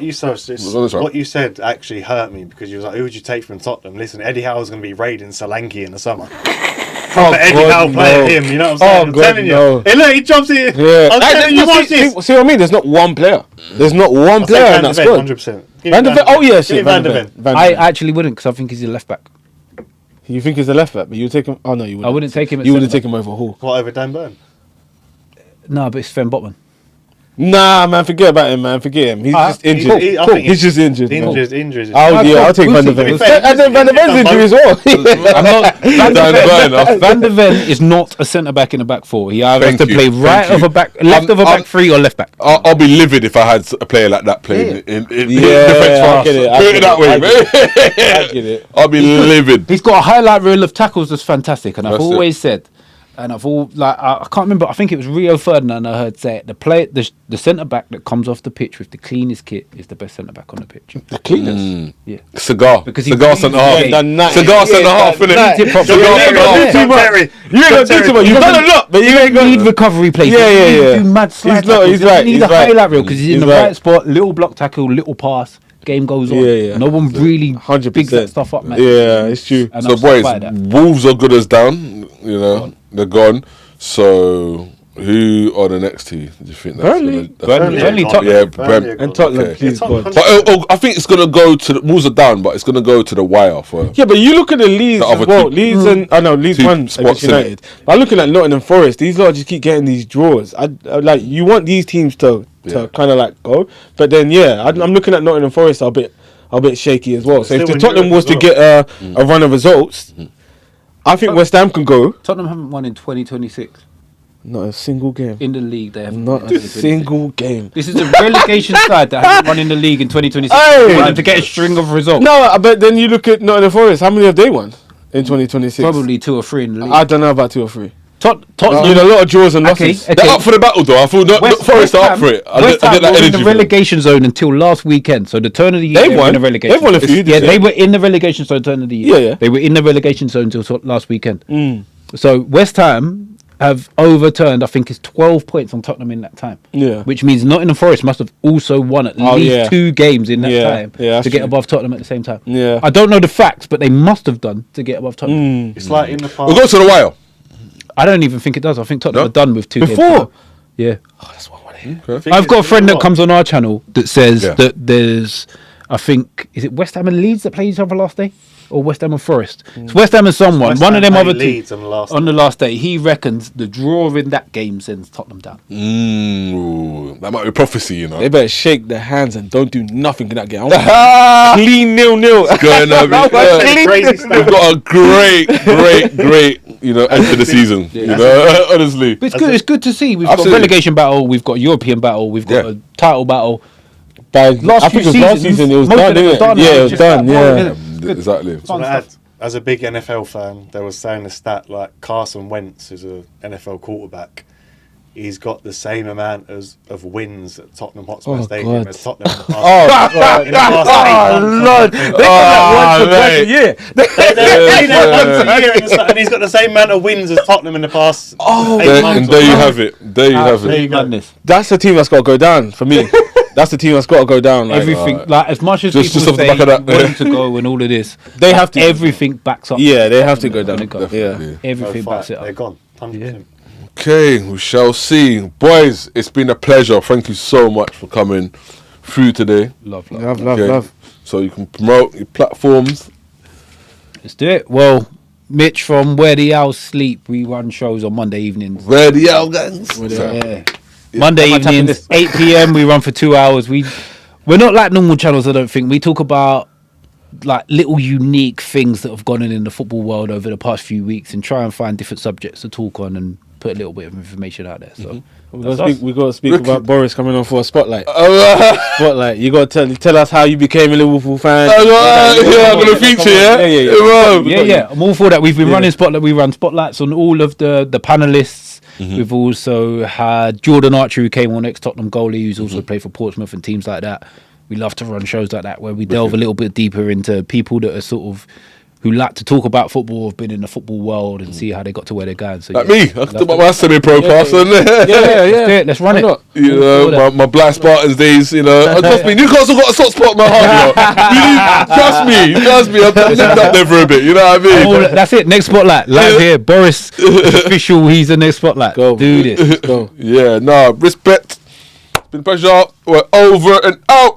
you said? What you said actually hurt me because you was like, "Who would you take from Tottenham?" Listen, Eddie Howe's going to be raiding Solanke in the summer. Oh, Eddie God, Howe playing no. him, you know what I'm saying? Oh, I'm God, telling you. no. Hey, look, he jumps in. Yeah. I'm telling you, watch this. See what I mean? There's not one player. There's not one player in that squad. 100%. Van der Ven. Oh yeah, shit. Van der Ven. Van der I Ven. actually wouldn't because I think he's a left back. You think he's a left back, but you would take him? Oh no, you wouldn't. I wouldn't take him. At You wouldn't centre take him over who? What, over Dan Burn? back. No, but it's Sven Botman. Nah, man, forget about him, man. Forget him. He's just injured. I think He's just injured. man. Injuries. I'll take Van der Ven. We'll see. And then Van der Ven's injury as well. I'm not. Dan Burn. Van der Ven is not a centre back in a back 4. He either has Thank to you, play thank right you. of a back, left of a back 3 or left back. I'll be livid if I had a player like that playing in Yeah, defense for I us. get it, I Put get it that it, way, I man. I get it. I'll be livid. He's got a highlight reel of tackles that's fantastic, and I've That's it. always said, and I've all like I can't remember. I think it was Rio Ferdinand I heard say it. The centre back that comes off the pitch with the cleanest kit is the best centre back on the pitch. The cleanest. Yeah, Cigar. Because he Cigar breathes centre half. the game. Cigar centre half, innit? He Cigar doesn't centre half. too much. You ain't gonna do too much. You've done a lot, but you ain't need gonna. recovery plays. Yeah, He yeah. do mad slide not- tackles. he's He right, need he's a right. highlight reel because he's in He's the right. right spot. Little block tackle, little pass. Game goes on. Yeah, yeah. No one really 100%. bigs that stuff up, man. Yeah, it's true. And So I'm boys, stuck by that. Wolves are good as down. You know, they're gone. So Who are the next two? Do you think that's Burnley. Burnley, are Tottenham. Yeah, Burnley are And gone. Tottenham, Okay. please, Tottenham God. hundred- I think it's gonna go to the Wolves are down, but it's gonna go to the wire for. Yeah, but you look at the Leeds The as other well. two- Leeds and I know Leeds two won spots against in it. United. But I'm looking at Nottingham Forest. These lot just keep getting these draws. I like you want these teams to Yeah. kind of like go, but then I'm looking at Nottingham Forest a bit shaky as well. So if Still the in Tottenham Europe was as to well. get a run of results, I think West Ham can go. Tottenham haven't won in 2026 Not a single game. in the league. They haven't Not won in a 2026. single game. This is a relegation side that hasn't won in the league in 2026. Hey! For them to get a string of results. No, but then you look at Nottingham Forest. How many have they won in 2026? Probably 2 or 3 in the league. I don't know about 2 or 3. Tottenham. You know, a lot of draws and Okay, losses. okay. They're up for the battle though. I feel not Forest are up for it. I West get Ham that were in energy. the from them. relegation zone until last weekend. So the turn of the year, They they were won. in the relegation. They've won a few Yeah, this they year. were in the relegation zone turn of the year. Yeah. They were in the relegation zone until last weekend. Mm. So West Ham have overturned, I think it's 12 points on Tottenham in that time. Yeah. Which means Nottingham Forest must have also won at Oh, least yeah. 2 games in that Yeah. time Yeah, that's to get true. above Tottenham at the same time. Yeah. I don't know the facts, but they must have done to get above Tottenham. Mm. It's like in the We'll past. go to the wire. I don't even think it does. I think Tottenham No? are done with 2 games. Before? to go. Yeah. Oh, that's what I want to hear. Okay. Thing I've is, got a you friend know that what? comes on our channel that says Yeah. that there's, I think, is it West Ham and Leeds that played each other last day? Or West Ham and Forest? It's West Ham and someone. West one of Ham them played other two. Leeds on the last On the last day. He reckons the draw in that game sends Tottenham down. That might be prophecy, you know. They better shake their hands and don't do nothing in that game. I want clean 0-0. Going on, I want yeah. clean- Crazy We've stuff. got a great, end to the season. You know, honestly. But it's good. It's good to see. We've Absolutely. got relegation battle. We've got European battle. We've got Yeah. a title battle. By Last I few think it was last seasons, season it was most done, of it was innit? done, Yeah, like, it was just done, that yeah. ball, Yeah, exactly. Fun But stuff. as a big NFL fan, they were saying the stat like Carson Wentz, who's an NFL quarterback, he's got the same amount of wins at Tottenham Hotspur Oh, Stadium God. as Tottenham in the past. Oh, God. in the past 8 months. Lord. They come like once or twice a mate. year. They've been there once a year and he's got the same amount of wins as Tottenham in the past 8 months. And there you have it. There you have There it. you go. Madness. That's the team that's got to go down for me. That's the team that's got to go down. Like, Everything, like as much as Just people off the say back of that. want them to go and all of this, they have to. everything backs up. Yeah, they have to go down. When it goes. Yeah. Definitely. Everything No backs fight. it They're up. gone. 100%. Okay, we shall see. Boys, it's been a pleasure. Thank you so much for coming through today. Love. Love. Okay. So you can promote your platforms. Let's do it. Well, Mitch from Where the Owls Sleep, we run shows on Monday evenings. Where the Owl Gangs? Yeah. Monday Am I tapping evenings, this? 8 p.m. We run for 2 hours. We're not like normal channels, I don't think. We talk about like little unique things that have gone on in the football world over the past few weeks and try and find different subjects to talk on and put a little bit of information out there. So We that's got us. to speak about Boris coming on for a spotlight. Yeah, Spotlight. You got to tell us how you became a Liverpool fan. I'm gonna feature, yeah? Yeah. Well, Yeah, I'm all for that. We've been running spotlight. We run spotlights on all of the panelists. We've also had Jordan Archer, who came on, ex-Tottenham goalie, who's also played for Portsmouth and teams like that. We love to run shows like that where we delve a little bit deeper into people that are sort of who like to talk about football, have been in the football world, and see how they got to where they're going. So Like yeah, me, I can do my semi-pro pass on there. Let's do it. Let's run Why it. not? You All know, that. my Black Spartans days, you know. Trust me, Newcastle got a soft spot in my heart, you know. Trust me, I've lived up there for a bit, you know what I Oh, mean? that's it. Next spotlight. Live here. Boris is official. He's the next spotlight. Go. Do this. Go. Yeah, no, respect. It's been a pleasure. We're over and out.